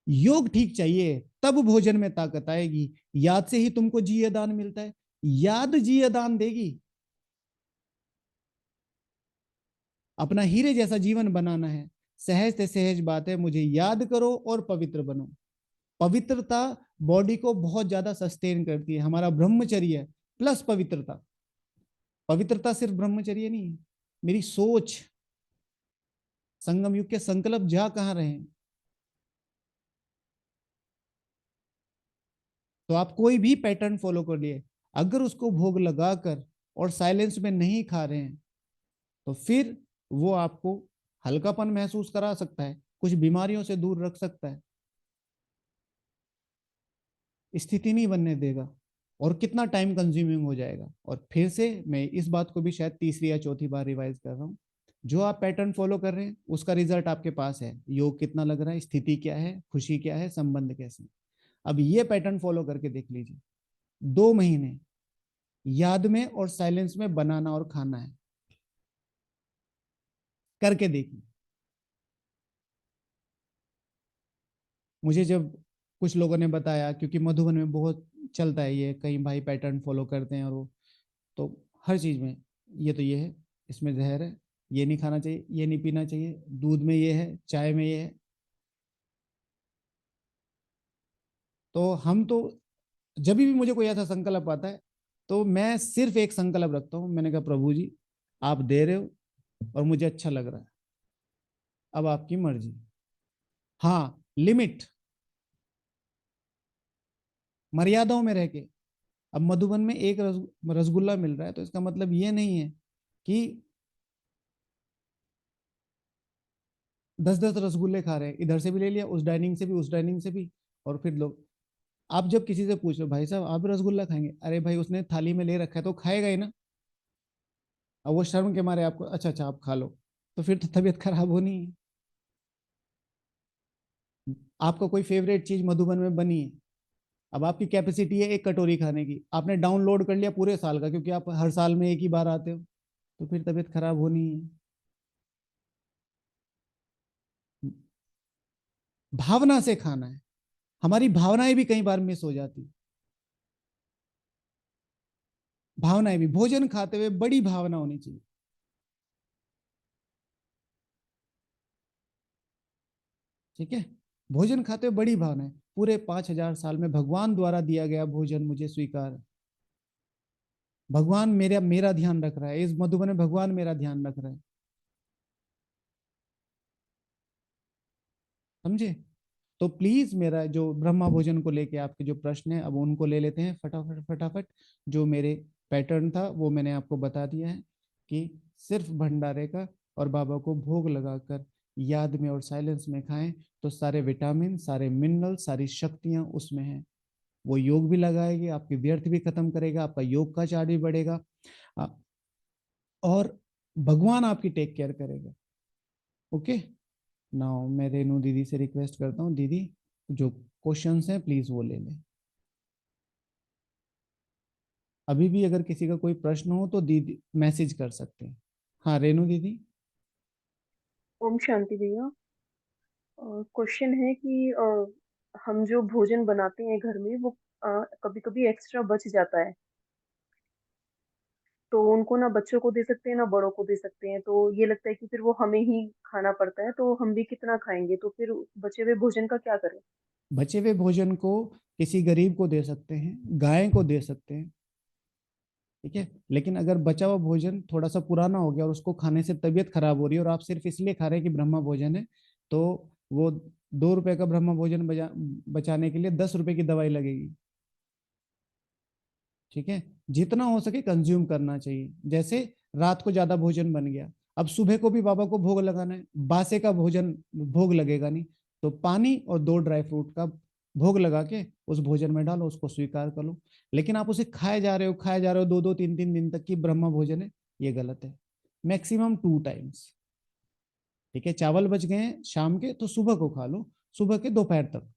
योग ठीक चाहिए, तब भोजन में ताकत आएगी। याद से ही तुमको जीय दान मिलता है, याद जीय दान देगी। अपना हीरे जैसा जीवन बनाना है, सहज से सहज बात है, मुझे याद करो और पवित्र बनो। पवित्रता बॉडी को बहुत ज्यादा सस्टेन करती है। हमारा ब्रह्मचर्य प्लस पवित्रता, पवित्रता सिर्फ ब्रह्मचर्य नहीं है, मेरी सोच, संगम युग के संकल्प जा कहां रहे हैं। तो आप कोई भी पैटर्न फॉलो कर लिए, अगर उसको भोग लगाकर और साइलेंस में नहीं खा रहे हैं, तो फिर वो आपको हल्कापन महसूस करा सकता है, कुछ बीमारियों से दूर रख सकता है, स्थिति नहीं बनने देगा, और कितना टाइम कंज्यूमिंग हो जाएगा। और फिर से मैं इस बात को भी शायद तीसरी या चौथी बार रिवाइज कर रहा हूँ, जो आप पैटर्न फॉलो कर रहे हैं उसका रिजल्ट आपके पास है। योग कितना लग रहा है, स्थिति क्या है, खुशी क्या है, संबंध कैसे। अब ये पैटर्न फॉलो करके देख लीजिए, 2 महीने याद में और साइलेंस में बनाना और खाना है, करके देखिए। मुझे जब कुछ लोगों ने बताया, क्योंकि मधुबन में बहुत चलता है ये, कई भाई पैटर्न फॉलो करते हैं, और वो तो हर चीज में ये है, इसमें जहर है, ये नहीं खाना चाहिए, ये नहीं पीना चाहिए, दूध में ये है, चाय में ये है। तो हम तो जब भी मुझे कोई ऐसा संकल्प आता है, तो मैं सिर्फ एक संकल्प रखता हूँ, मैंने कहा प्रभु जी आप दे रहे हो और मुझे अच्छा लग रहा है, अब आपकी मर्जी। हाँ, लिमिट, मर्यादाओं में रह के। अब मधुबन में एक रसगुल्ला मिल रहा है, तो इसका मतलब ये नहीं है कि 10-10 रसगुल्ले खा रहे हैं, इधर से भी ले लिया, उस डाइनिंग से भी, उस डाइनिंग से भी। और फिर लोग, आप जब किसी से पूछ लो भाई साहब आप भी रसगुल्ला खाएंगे, अरे भाई उसने थाली में ले रखा है तो खाएगा ही ना। अब वो शर्म के मारे आपको, अच्छा अच्छा आप खा लो, तो फिर तो तबीयत खराब होनी है। आपका कोई फेवरेट चीज मधुबन में बनी है, अब आपकी कैपेसिटी है 1 कटोरी खाने की, आपने डाउनलोड कर लिया पूरे साल का, क्योंकि आप हर साल में एक ही बार आते हो, तो फिर तबीयत खराब होनी है। भावना से खाना है, हमारी भावनाएं भी कई बार मिस हो जाती। भावनाएं भी, भोजन खाते हुए बड़ी भावना होनी चाहिए। ठीक है, भोजन खाते हुए बड़ी भावना है, पूरे 5,000 साल में भगवान द्वारा दिया गया भोजन मुझे स्वीकार है। भगवान मेरा मेरा ध्यान रख रहा है, इस मधुबन में भगवान मेरा ध्यान रख रहा है। समझे? तो प्लीज मेरा जो ब्रह्मा भोजन को लेके आपके जो प्रश्न है, अब उनको ले लेते हैं फटाफट फटाफट। जो मेरे पैटर्न था वो मैंने आपको बता दिया है, कि सिर्फ भंडारे का और बाबा को भोग लगाकर याद में और साइलेंस में खाएं, तो सारे विटामिन, सारे मिनरल, सारी शक्तियां उसमें हैं। वो योग भी लगाएगी, आपकी व्यर्थ भी खत्म करेगा, आपका योग का चार्ज भी बढ़ेगा, आ, और भगवान आपकी टेक केयर करेगा। ओके, नाउ मैं रेनू दीदी से रिक्वेस्ट करता हूँ, दीदी जो क्वेश्चंस हैं प्लीज वो ले लें। अभी भी अगर किसी का कोई प्रश्न हो तो दीदी मैसेज कर सकते हैं। हाँ रेनू दीदी। ओम शांति भैया। क्वेश्चन है कि हम जो भोजन बनाते हैं घर में वो कभी कभी एक्स्ट्रा बच जाता है, तो उनको ना बच्चों को दे सकते हैं ना बड़ों को दे सकते हैं, तो ये लगता है कि फिर वो हमें ही खाना पड़ता है, तो हम भी कितना खाएंगे, तो फिर बचे हुए भोजन का क्या करें? बचे हुए भोजन को किसी गरीब को दे सकते हैं, गाय को दे सकते हैं। ठीक है, लेकिन अगर बचा हुआ भोजन थोड़ा सा पुराना हो गया और उसको खाने से तबीयत खराब हो रही है, और आप सिर्फ इसलिए खा रहे हैं कि ब्रह्मा भोजन है, तो वो 2 रुपए का ब्रह्मा भोजन बचाने के लिए 10 रुपए की दवाई लगेगी। ठीक है, जितना हो सके कंज्यूम करना चाहिए। जैसे रात को ज्यादा भोजन बन गया, अब सुबह को भी बाबा को भोग लगाना है, बासे का भोजन भोग लगेगा नहीं, तो पानी और 2 ड्राई फ्रूट का भोग लगा के उस भोजन में डालो, उसको स्वीकार कर लो। लेकिन आप उसे खाए जा रहे हो, खाए जा रहे हो 2-2 3-3 दिन तक की ब्रह्मा भोजन है, ये गलत है। Maximum 2 times. ठीक है, चावल बच गए हैं शाम के, तो सुबह को खा लो, सुबह के दोपहर तक,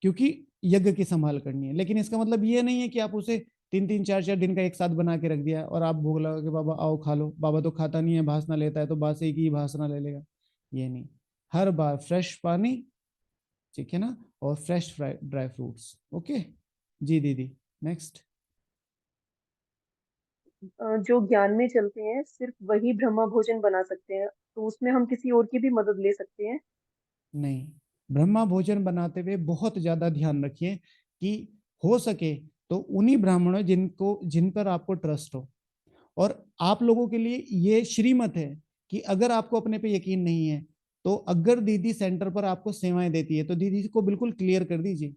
क्योंकि यज्ञ की संभाल करनी है। लेकिन इसका मतलब ये नहीं है कि आप उसे 3-3 4-4 दिन का एक साथ बना के रख दिया और आप भोग लगा के बाबा आओ खा लो, बाबा तो खाता नहीं है, भासना लेता है, तो बासे की भासना ले लेगा। ये नहीं, हर बार फ्रेश पानी, ठीक है ना, और फ्रेश ड्राई फ्रूट्स। ओके जी दीदी, नेक्स्ट। जो ज्ञान में चलते हैं सिर्फ वही ब्रह्मा भोजन बना सकते हैं, तो उसमें हम किसी और की भी मदद ले सकते हैं? नहीं, ब्रह्मा भोजन बनाते हुए बहुत ज्यादा ध्यान रखिए कि हो सके तो उन्हीं ब्राह्मणों जिन पर आपको ट्रस्ट हो। और आप लोगों के लिए ये श्रीमत है कि अगर आपको अपने पे यकीन नहीं है, तो अगर दीदी सेंटर पर आपको सेवाएं देती है तो दीदी को बिल्कुल क्लियर कर दीजिए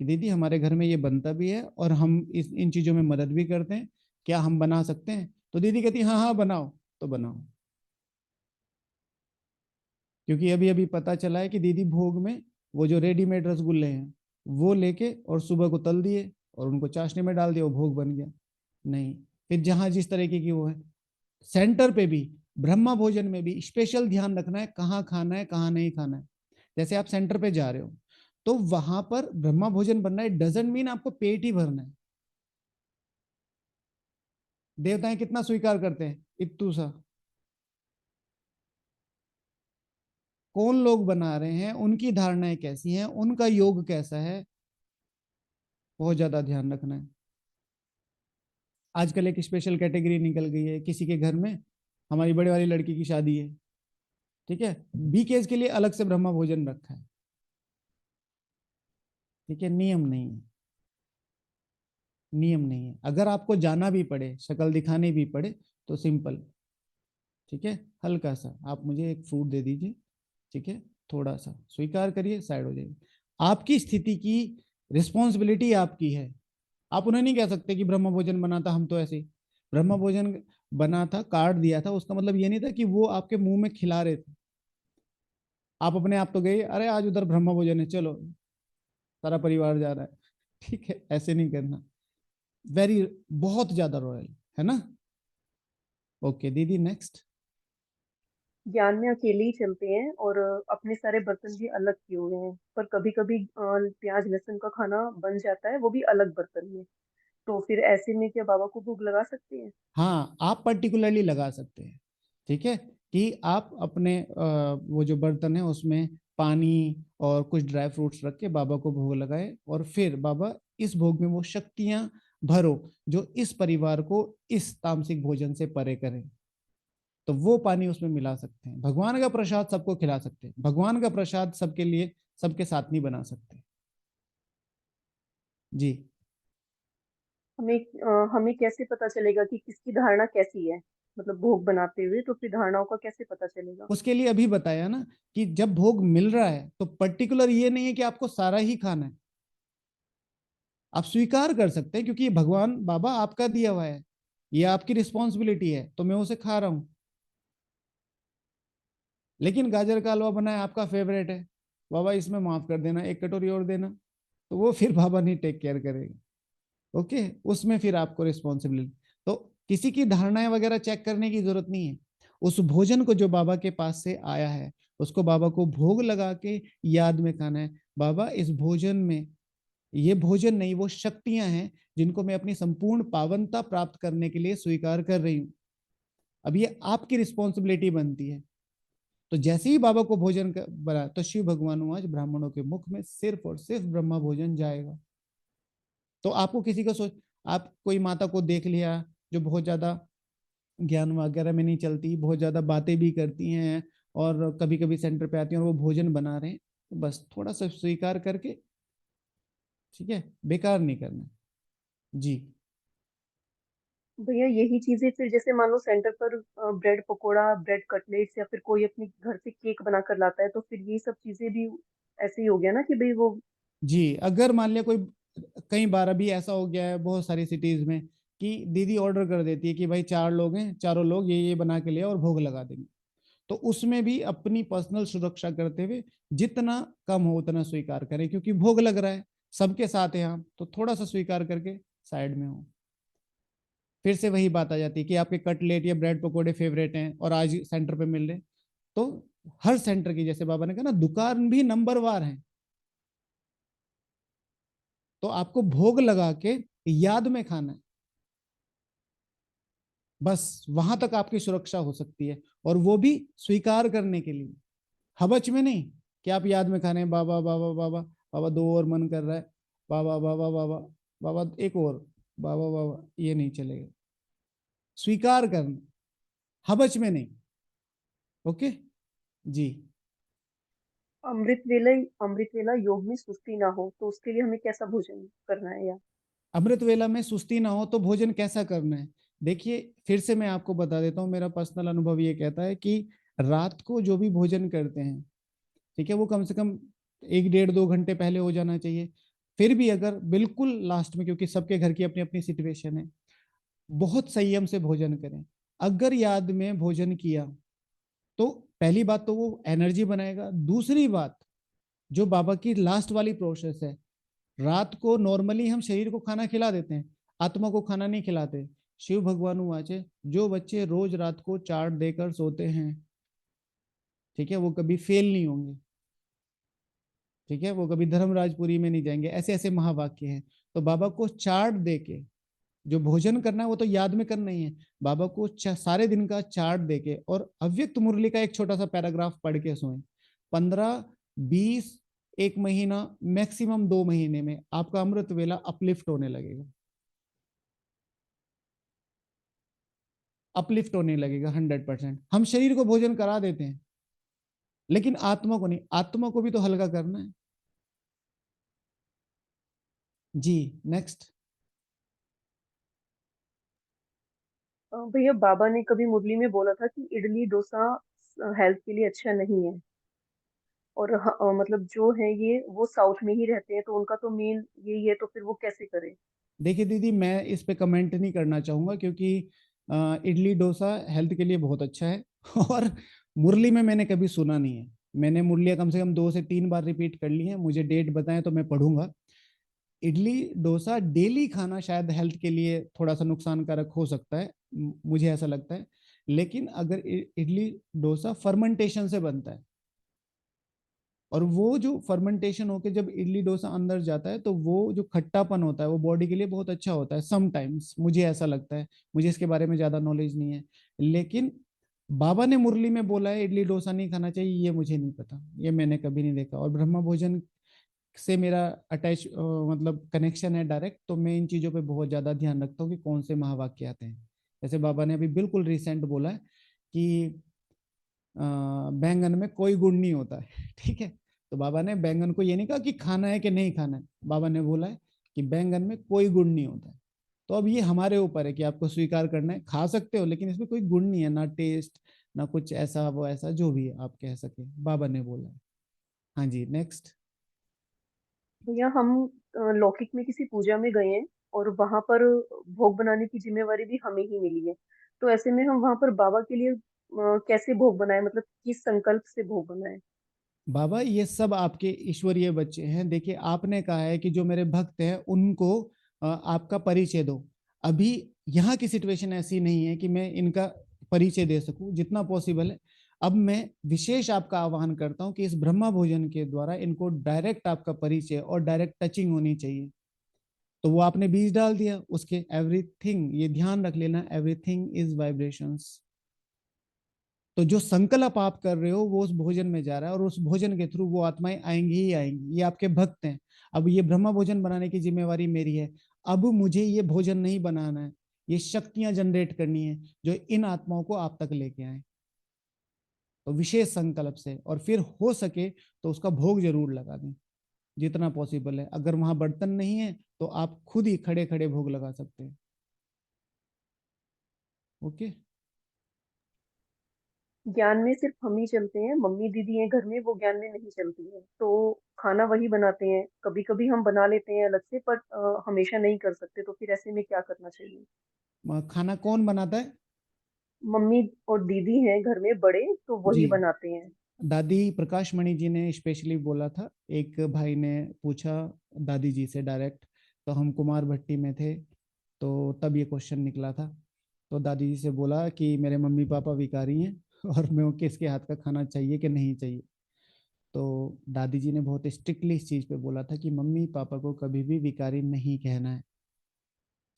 कि दीदी हमारे घर में ये बनता भी है और हम इन चीजों में मदद भी करते हैं, क्या हम बना सकते हैं? तो दीदी कहती हाँ हाँ बनाओ, तो बनाओ। क्योंकि अभी अभी पता चला है कि दीदी भोग में वो जो रेडीमेड रसगुल्ले हैं वो लेके और सुबह को तल दिए और उनको चाशनी में डाल दिया, वो भोग बन गया। नहीं, फिर जहां जिस तरीके की वो है, सेंटर पे भी ब्रह्मा भोजन में भी स्पेशल ध्यान रखना है कहाँ खाना है कहाँ नहीं खाना है। जैसे आप सेंटर पे जा रहे हो तो वहां पर ब्रह्मा भोजन बनना है, डजंट मीन आपको पेट ही भरना है। देवताएं कितना स्वीकार करते हैं, इत्तू सा। कौन लोग बना रहे हैं, उनकी धारणाएं कैसी हैं, उनका योग कैसा है, बहुत ज्यादा ध्यान रखना है। आजकल एक स्पेशल कैटेगरी निकल गई है, किसी के घर में हमारी बड़े वाली लड़की की शादी है, ठीक है, बीकेज के लिए अलग से ब्रह्मा भोजन रखा है। ठीक है, नियम नहीं है, नियम नहीं है। अगर आपको जाना भी पड़े, शक्ल दिखानी भी पड़े, तो सिंपल, ठीक है, हल्का सा आप मुझे एक फ्रूट दे दीजिए, ठीक है, थोड़ा सा स्वीकार करिए, साइड हो जाइए। आपकी स्थिति की रिस्पॉन्सिबिलिटी आपकी है। आप उन्हें नहीं कह सकते कि ब्रह्म भोजन बना था, हम तो ऐसे ही ब्रह्म भोजन बना था, कार्ड दिया था, उसका मतलब ये नहीं था कि वो आपके मुंह में खिला रहे थे। आप अपने आप तो गए, अरे आज उधर ब्रह्म भोजन है, चलो सारा परिवार जा रहा है, ठीक है, ऐसे नहीं करना। वेरी, बहुत ज्यादा रॉयल, है ना? ओके दीदी, नेक्स्ट। ज्ञान में अकेले ही चलते हैं और अपने सारे बर्तन भी अलग किए हुए हैं, पर कभी कभी प्याज लहसुन का खाना बन जाता है, वो भी अलग बर्तन में। तो फिर ऐसे में क्या बाबा को भोग लगा सकते हैं? हाँ, आप पर्टिकुलरली लगा सकते हैं, ठीक है, कि आप अपने वो जो बर्तन है उसमें पानी और कुछ ड्राई फ्रूट्स रख के बाबा को भोग लगाए, और फिर बाबा इस भोग में वो शक्तियां भरो जो इस परिवार को इस तामसिक भोजन से परे करें। तो वो पानी उसमें मिला सकते हैं। भगवान का प्रसाद सबको खिला सकते हैं, भगवान का प्रसाद सबके लिए, सबके साथ नहीं बना सकते। जी। हमें कैसे पता चलेगा कि किसकी धारणा कैसी है? मतलब भोग बनाते हुए तो फिर धारणाओं का कैसे पता चलेगा? उसके लिए अभी बताया ना कि जब भोग मिल रहा है तो पर्टिकुलर ये नहीं है कि आपको सारा ही खाना है, आप स्वीकार कर सकते हैं क्योंकि ये भगवान बाबा आपका दिया हुआ है, ये आपकी रिस्पॉन्सिबिलिटी है, तो मैं उसे खा रहा हूं। लेकिन गाजर का हलवा बना है, आपका फेवरेट है, बाबा इसमें माफ कर देना, एक कटोरी और देना, तो वो फिर बाबा नहीं टेक केयर करेगा। ओके, उसमें फिर आपको रिस्पॉन्सिबिलिटी। तो किसी की धारणाएं वगैरह चेक करने की जरूरत नहीं है। उस भोजन को जो बाबा के पास से आया है उसको बाबा को भोग लगा के याद में खाना है, बाबा इस भोजन में, ये भोजन नहीं, वो शक्तियां हैं जिनको मैं अपनी संपूर्ण पावनता प्राप्त करने के लिए स्वीकार कर रही हूं। अब ये आपकी रिस्पॉन्सिबिलिटी बनती है। तो जैसे ही बाबा को भोजन बना तो शिव भगवान आज ब्राह्मणों के मुख में सिर्फ और सिर्फ ब्रह्मा भोजन जाएगा। तो आपको किसी को सोच, आप कोई माता को देख लिया जो बहुत ज्यादा ज्ञान वगैरह में नहीं चलती, बहुत ज्यादा बातें भी करती हैं और कभी कभी सेंटर पे आती हैं और वो भोजन बना रहे हैं, तो बस थोड़ा सा स्वीकार करके, ठीक है, बेकार नहीं करना। जी। भैया यही चीजें फिर जैसे मान लो सेंटर पर ब्रेड पकोड़ा, ब्रेड कटलेट्स या फिर कोई अपने घर से केक बनाकर लाता है, तो फिर ये सब चीजें भी ऐसे ही हो गया ना कि भाई वो। जी, अगर मान लिया कोई, कई बार अभी ऐसा हो गया है बहुत सारी सिटीज में कि दीदी ऑर्डर कर देती है कि भाई 4 लोग हैं, चारों लोग ये बना के ले और भोग लगा देंगे, तो उसमें भी अपनी पर्सनल सुरक्षा करते हुए जितना कम हो उतना स्वीकार करें, क्योंकि भोग लग रहा है, सबके साथ है हम, तो थोड़ा सा स्वीकार करके साइड में हो। फिर से वही बात आ जाती है कि आपके कटलेट या ब्रेड पकोड़े फेवरेट हैं और आज सेंटर पे मिल रहे, तो हर सेंटर की, जैसे बाबा ने कहा ना, दुकान भी नंबरवार है, तो आपको भोग लगा के याद में खाना है, बस वहां तक आपकी सुरक्षा हो सकती है, और वो भी स्वीकार करने के लिए, हबच में नहीं कि आप याद में खाने, बाबा बाबा बाबा, बाबा दो और मन कर रहा है, बाबा बाबा बाबा, बाबा एक और, बाबा बाबा, ये नहीं चलेगा, स्वीकार करना, हबच में नहीं। ओके। जी। अमृत वेला योग में सुस्ती ना हो तो उसके लिए हमें कैसा भोजन करना है या? अमृत वेला में सुस्ती ना हो तो भोजन कैसा करना है? देखिए, फिर से मैं आपको बता देता हूँ, मेरा पर्सनल अनुभव ये कहता है कि रात को जो भी भोजन करते हैं, ठीक है, वो कम से कम 1 डेढ़ 2 घंटे पहले हो जाना चाहिए। फिर भी अगर बिल्कुल लास्ट में, क्योंकि सबके घर की अपनी अपनी सिचुएशन है, बहुत संयम से भोजन करें। अगर याद में भोजन किया तो पहली बात तो वो एनर्जी बनाएगा। दूसरी बात, जो बाबा की लास्ट वाली प्रोसेस है, रात को नॉर्मली हम शरीर को खाना खिला देते हैं, आत्मा को खाना नहीं खिलाते। शिव भगवान वाचे, जो बच्चे रोज रात को चाट देकर सोते हैं, ठीक है, वो कभी फेल नहीं होंगे, ठीक है, वो कभी धर्मराजपुरी में नहीं जाएंगे। ऐसे ऐसे महावाक्य हैं। तो बाबा को चार्ट दे के जो भोजन करना है वो तो याद में करना ही है। बाबा को सारे दिन का चार्ट देके और अव्यक्त मुरली का एक छोटा सा पैराग्राफ पढ़ के सोएं। 15 20 1 महीना, मैक्सिमम 2 महीने में आपका अमृत वेला अपलिफ्ट होने लगेगा। अपलिफ्ट होने लगेगा 100%। हम शरीर को भोजन करा देते हैं, लेकिन आत्मा को नहीं। आत्मा को भी तो हल्का करना है जी। नेक्स्ट। भैया बाबा ने कभी मुरली में बोला था कि इडली डोसा हेल्थ के लिए अच्छा नहीं है। और मतलब जो है ये वो साउथ में ही रहते हैं तो उनका तो मेन यही है, तो फिर वो कैसे करें? देखिए दीदी, मैं इस पे कमेंट नहीं करना चाहूंगा, क्योंकि इडली डोसा हेल्थ के लिए बहुत अच्छा है और मुरली में मैंने कभी सुना नहीं है। मैंने मुरलियाँ कम से कम 2 से 3 बार रिपीट कर ली हैं, मुझे डेट बताएं तो मैं पढ़ूंगा। इडली डोसा डेली खाना शायद हेल्थ के लिए थोड़ा सा नुकसानकारक हो सकता है, मुझे ऐसा लगता है। लेकिन अगर इडली डोसा फर्मेंटेशन से बनता है, और वो जो फर्मेंटेशन होके जब इडली डोसा अंदर जाता है, तो वो जो खट्टापन होता है वो बॉडी के लिए बहुत अच्छा होता है समटाइम्स, मुझे ऐसा लगता है। मुझे इसके बारे में ज्यादा नॉलेज नहीं है, लेकिन बाबा ने मुरली में बोला है इडली डोसा नहीं खाना चाहिए, ये मुझे नहीं पता, ये मैंने कभी नहीं देखा। और ब्रह्मा भोजन से मेरा अटैच मतलब कनेक्शन है डायरेक्ट, तो मैं इन चीजों पे बहुत ज्यादा ध्यान रखता हूँ कि कौन से महावाक्य आते हैं। जैसे बाबा ने अभी बिल्कुल रिसेंट बोला है कि बैंगन में कोई गुण नहीं होता है ठीक है। तो बाबा ने बैंगन को ये नहीं कहा कि खाना है कि नहीं खाना है, बाबा ने बोला है कि बैंगन में कोई गुण नहीं होता है। तो अब ये हमारे ऊपर है कि आपको स्वीकार करना है, खा सकते हो, लेकिन इसमें कोई गुण नहीं है, ना टेस्ट, ना कुछ ऐसा वो ऐसा जो भी है आप कह सके, बाबा ने बोला है। हाँ जी, नेक्स्ट। भैया हम लौकिक में किसी पूजा में गए हैं और वहां पर भोग बनाने की जिम्मेवारी भी हमें ही मिली है। तो ऐसे में हम वहां पर बाबा के लिए कैसे भोग बनाए, मतलब किस संकल्प से भोग बनाए? बाबा, ये सब आपके ईश्वरीय बच्चे हैं। देखिए, आपने कहा है कि जो मेरे भक्त हैं उनको आपका परिचय दो। अभी यहाँ की सिचुएशन ऐसी नहीं है कि मैं इनका परिचय दे सकूं, जितना पॉसिबल है। अब मैं विशेष आपका आह्वान करता हूं कि इस ब्रह्मा भोजन के द्वारा इनको डायरेक्ट आपका परिचय और डायरेक्ट टचिंग होनी चाहिए। तो वो आपने बीज डाल दिया उसके, एवरीथिंग, ये ध्यान रख लेना, एवरीथिंग इज वाइब्रेशंस। तो जो संकल्प आप कर रहे हो वो उस भोजन में जा रहा है, और उस भोजन के थ्रू वो आत्माएं आएंगी ही आएंगी, ये आपके भक्त हैं। अब ये ब्रह्मा भोजन बनाने की जिम्मेवारी मेरी है। अब मुझे ये भोजन नहीं बनाना है, ये शक्तियां जनरेट करनी है जो इन आत्माओं को आप तक लेके आए। तो विशेष संकल्प से, और फिर हो सके तो उसका भोग जरूर लगा दें जितना पॉसिबल है। अगर वहां बर्तन नहीं है तो आप खुद ही खड़े खड़े भोग लगा सकते हैं। ओके। ज्ञान में सिर्फ हम ही चलते हैं, मम्मी दीदी हैं घर में, वो ज्ञान में नहीं चलती है, तो खाना वही बनाते हैं। कभी कभी हम बना लेते हैं अलग से, पर हमेशा नहीं कर सकते, तो फिर ऐसे में क्या करना चाहिए? खाना कौन बनाता है? मम्मी और दीदी हैं घर में बड़े, तो जी, वही बनाते हैं। दादी प्रकाश मणि जी ने स्पेशली बोला था। एक भाई ने पूछा दादी जी से डायरेक्ट, तो हम कुमार भट्टी में थे, तो तब ये क्वेश्चन निकला था। तो दादी जी से बोला कि मेरे मम्मी पापा भिखारी हैं और मैं किसके हाथ का खाना चाहिए कि नहीं चाहिए। तो दादी जी ने बहुत स्ट्रिक्टली इस चीज़ पे बोला था कि मम्मी पापा को कभी भी भिखारी नहीं कहना है,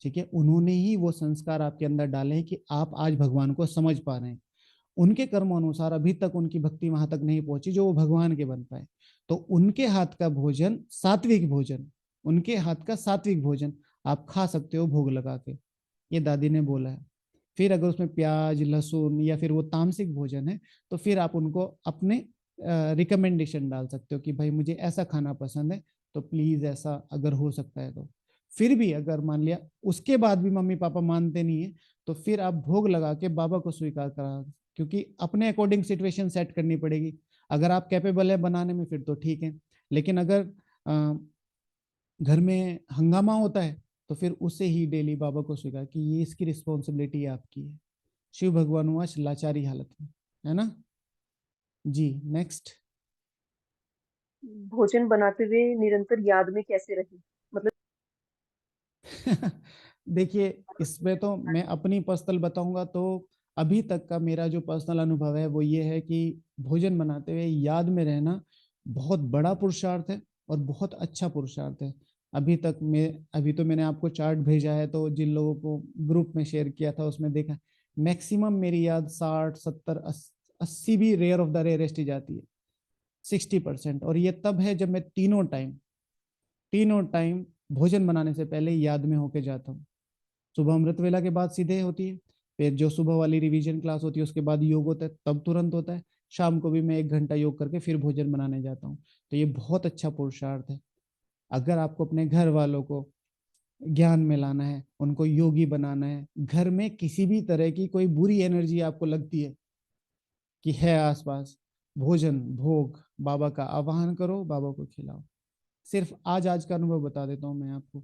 ठीक है। उन्होंने ही वो संस्कार आपके अंदर डाले हैं कि आप आज भगवान को समझ पा रहे हैं। उनके कर्म अनुसार अभी तक उनकी भक्ति वहां तक नहीं पहुंची जो वो भगवान के बन पाए। तो उनके हाथ का भोजन सात्विक भोजन, उनके हाथ का सात्विक भोजन आप खा सकते हो भोग लगा के, ये दादी ने बोला है। फिर अगर उसमें प्याज लहसुन या फिर वो तामसिक भोजन है, तो फिर आप उनको अपने रिकमेंडेशन डाल सकते हो कि भाई मुझे ऐसा खाना पसंद है, तो प्लीज ऐसा अगर हो सकता है तो। फिर भी अगर मान लिया उसके बाद भी मम्मी पापा मानते नहीं है, तो फिर आप भोग लगा के बाबा को स्वीकार करा, क्योंकि अपने अकॉर्डिंग सिचुएशन सेट करनी पड़ेगी। अगर आप कैपेबल है बनाने में फिर तो ठीक है, लेकिन अगर घर में हंगामा होता है तो फिर उसे ही डेली बाबा को स्वीकार कि ये इसकी रिस्पॉन्सिबिलिटी आपकी है। शिव भगवान हुआ लाचारी हालत में, है ना जी। नेक्स्ट। भोजन बनाते हुए निरंतर याद में कैसे रहे, मतलब। देखिए, इसमें तो मैं अपनी पर्सनल बताऊंगा तो अभी तक का मेरा जो पर्सनल अनुभव है वो ये है कि भोजन बनाते हुए याद में रहना बहुत बड़ा पुरुषार्थ है और बहुत अच्छा पुरुषार्थ है। अभी तो मैंने आपको चार्ट भेजा है, तो जिन लोगों को ग्रुप में शेयर किया था उसमें देखा, मैक्सिमम मेरी याद 60, 70, 80 भी रेयर ऑफ द रेयरेस्ट ही जाती है, 60%। और ये तब है जब मैं तीनों टाइम भोजन बनाने से पहले याद में होके जाता हूँ। सुबह अमृत वेला के बाद सीधे होती है, फिर जो सुबह वाली रिवीजन क्लास होती है उसके बाद योग होता है, तब तुरंत होता है। शाम को भी मैं 1 घंटा योग करके फिर भोजन बनाने जाता हूँ। तो ये बहुत अच्छा पुरुषार्थ है। अगर आपको अपने घर वालों को ज्ञान में लाना है, उनको योगी बनाना है, घर में किसी भी तरह की कोई बुरी एनर्जी आपको लगती है कि है आसपास, भोजन भोग बाबा का आवाहन करो, बाबा को खिलाओ। सिर्फ आज आज का अनुभव बता देता हूँ मैं आपको,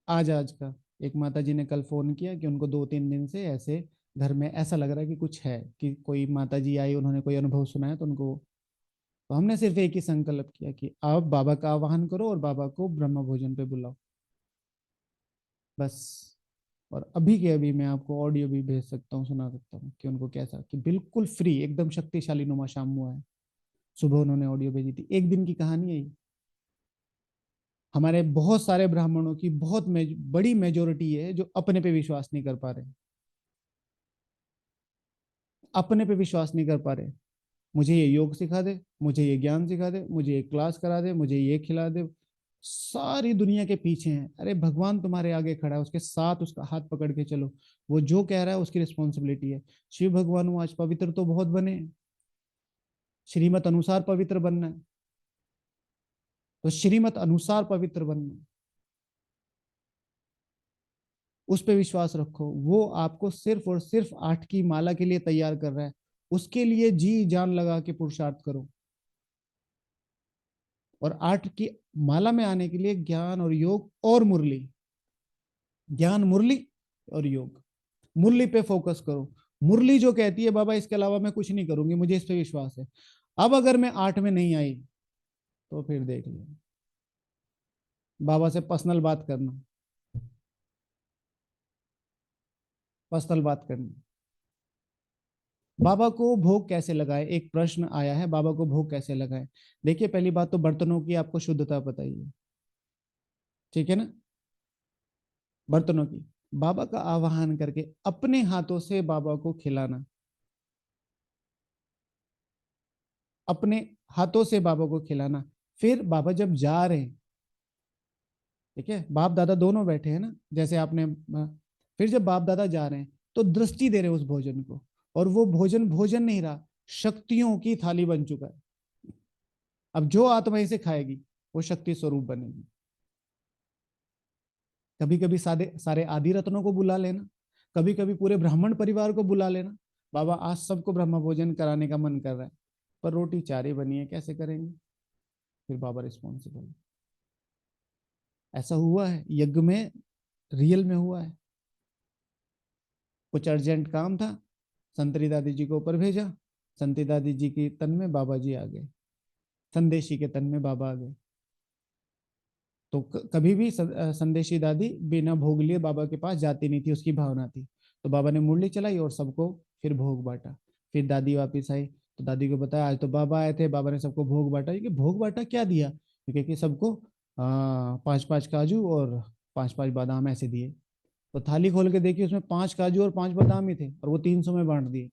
आज आज का। एक माता जी ने कल फोन किया कि उनको 2-3 दिन से ऐसे घर में ऐसा लग रहा है कि कुछ है, कि कोई माता जी आई, उन्होंने कोई अनुभव सुनाया तो उनको। तो हमने सिर्फ एक ही संकल्प किया कि आप बाबा का आवाहन करो और बाबा को ब्रह्म भोजन पे बुलाओ, बस। और अभी के अभी मैं आपको ऑडियो भी भेज सकता हूँ, सुना सकता हूँ कि उनको कैसा, कि बिल्कुल फ्री एकदम शक्तिशाली नुमा शाम हुआ है। सुबह उन्होंने ऑडियो भेजी थी, एक दिन की कहानी है ये। हमारे बहुत सारे ब्राह्मणों की बड़ी मेजोरिटी है जो अपने पे विश्वास नहीं कर पा रहे, अपने पे विश्वास नहीं कर पा रहे। मुझे ये योग सिखा दे, मुझे ये ज्ञान सिखा दे, मुझे ये क्लास करा दे, मुझे ये खिला दे। सारी दुनिया के पीछे हैं। अरे भगवान तुम्हारे आगे खड़ा है, उसके साथ उसका हाथ पकड़ के चलो। वो जो कह रहा है उसकी रिस्पॉन्सिबिलिटी है। शिव भगवान हुआ आज पवित्र तो बहुत बने, श्रीमत अनुसार पवित्र बनना है, तो श्रीमत अनुसार पवित्र बनना है, उस पर विश्वास रखो। वो आपको सिर्फ और सिर्फ 8 की माला के लिए तैयार कर रहा है, उसके लिए जी जान लगा के पुरुषार्थ करो। और 8 की माला में आने के लिए ज्ञान और योग और मुरली, ज्ञान मुरली और योग। मुरली पे फोकस करो। मुरली जो कहती है बाबा इसके अलावा मैं कुछ नहीं करूंगी, मुझे इस पे विश्वास है। अब अगर मैं 8 में नहीं आई तो फिर देख लो, बाबा से पर्सनल बात करना, पर्सनल बात करनी। बाबा को भोग कैसे लगाए, एक प्रश्न आया है, बाबा को भोग कैसे लगाए। देखिए, पहली बात तो बर्तनों की आपको शुद्धता बताइए, ठीक है ना। बर्तनों की बाबा का आवाहन करके अपने हाथों से बाबा को खिलाना, अपने हाथों से बाबा को खिलाना। फिर बाबा जब जा रहे हैं, ठीक है, बाप दादा दोनों बैठे हैं ना, जैसे आपने, फिर जब बाप दादा जा रहे हैं तो दृष्टि दे रहे हैं उस भोजन को, और वो भोजन भोजन नहीं रहा, शक्तियों की थाली बन चुका है। अब जो आत्मा इसे खाएगी वो शक्ति स्वरूप बनेगी। कभी कभी सारे सारे आदि रत्नों को बुला लेना, कभी कभी पूरे ब्राह्मण परिवार को बुला लेना। बाबा आज सबको ब्रह्म भोजन कराने का मन कर रहा है, पर रोटी 4 ही बनी है, कैसे करेंगे। फिर बाबा रिस्पॉन्सिबल। ऐसा हुआ है यज्ञ में, रियल में हुआ है। कुछ अर्जेंट काम था, संतरी दादी जी को ऊपर भेजा, संतरी दादी जी की तन में बाबा जी आ गए, संदेशी के तन में बाबा आ गए। तो कभी भी संदेशी दादी बिना भोग लिए बाबा के पास जाती नहीं थी, उसकी भावना थी। तो बाबा ने मुरली चलाई और सबको फिर भोग बांटा। फिर दादी वापिस आई तो दादी को बताया आज तो बाबा आए थे, बाबा ने सबको भोग बांटा। कि भोग बांटा क्या दिया, क्योंकि सबको 5-5 काजू और 5-5 बादाम ऐसे दिए। तो थाली खोल के देखी, उसमें 5 काजू और 5 बादाम ही थे, और वो 300 में बांट दिए।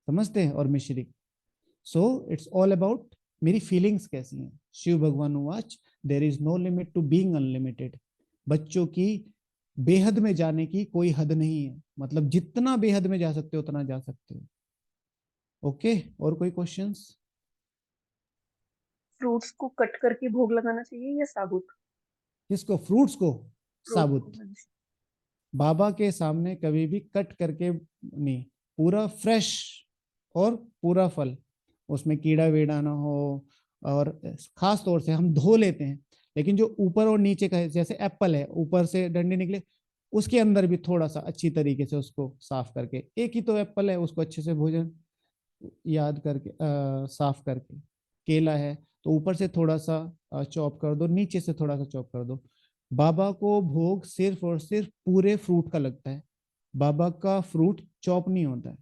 समझते हैं। और मिश्री। सो इट्स ऑल अबाउट मेरी फीलिंग्स कैसी हैं। शिव भगवान watch, there is no limit to being unlimited. बच्चों की बेहद में जाने की कोई हद नहीं है, मतलब जितना बेहद में जा सकते हो उतना जा सकते हो। ओके, और कोई क्वेश्चंस? फ्रूट्स को कट करके भोग लगाना चाहिए या साबुत? किसको? फ्रूट्स को? फ्रूट्स को, साबुत। हाँ जी। बाबा के सामने कभी भी कट करके नहीं, पूरा फ्रेश और पूरा फल, उसमें कीड़ा वीड़ा ना हो। और खास तौर से हम धो लेते हैं, लेकिन जो ऊपर और नीचे का है, जैसे एप्पल है ऊपर से डंडे निकले, उसके अंदर भी थोड़ा सा अच्छी तरीके से उसको साफ करके, एक ही तो एप्पल है उसको अच्छे से भोजन याद करके साफ करके, केला है तो ऊपर से थोड़ा सा चॉप कर दो, नीचे से थोड़ा सा चॉप कर दो। बाबा को भोग सिर्फ और सिर्फ पूरे फ्रूट का लगता है, बाबा का फ्रूट चॉप नहीं होता है।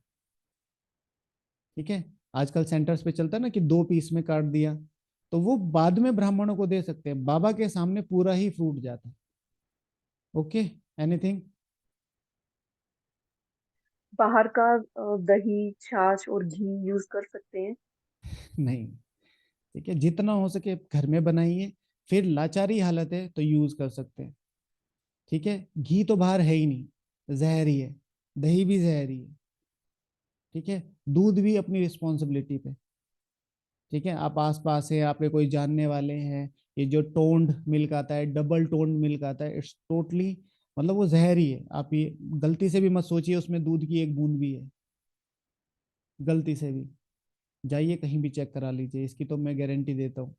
ठीक है, आजकल सेंटर्स पे चलता है ना कि 2 पीस में काट दिया, तो वो बाद में ब्राह्मणों को दे सकते हैं, बाबा के सामने पूरा ही फ्रूट जाता है। Okay, anything? बाहर का दही, छाछ और घी यूज कर सकते हैं? नहीं। ठीक है, जितना हो सके घर में बनाइए, फिर लाचारी हालत है तो यूज कर सकते हैं। ठीक है, घी तो बाहर है ही नहीं, जहरी है, दही भी जहरी है। ठीक है, दूध भी अपनी रिस्पॉन्सिबिलिटी पे। ठीक है, आप आस पास है, आपके कोई जानने वाले हैं, ये जो टोन्ड मिल्क आता है, डबल टोन्ड मिल्क आता है, इट्स टोटली मतलब वो जहरी है। आप ये गलती से भी मत सोचिए उसमें दूध की एक बूंद भी है, गलती से भी। जाइए कहीं भी चेक करा लीजिए, इसकी तो मैं गारंटी देता हूँ।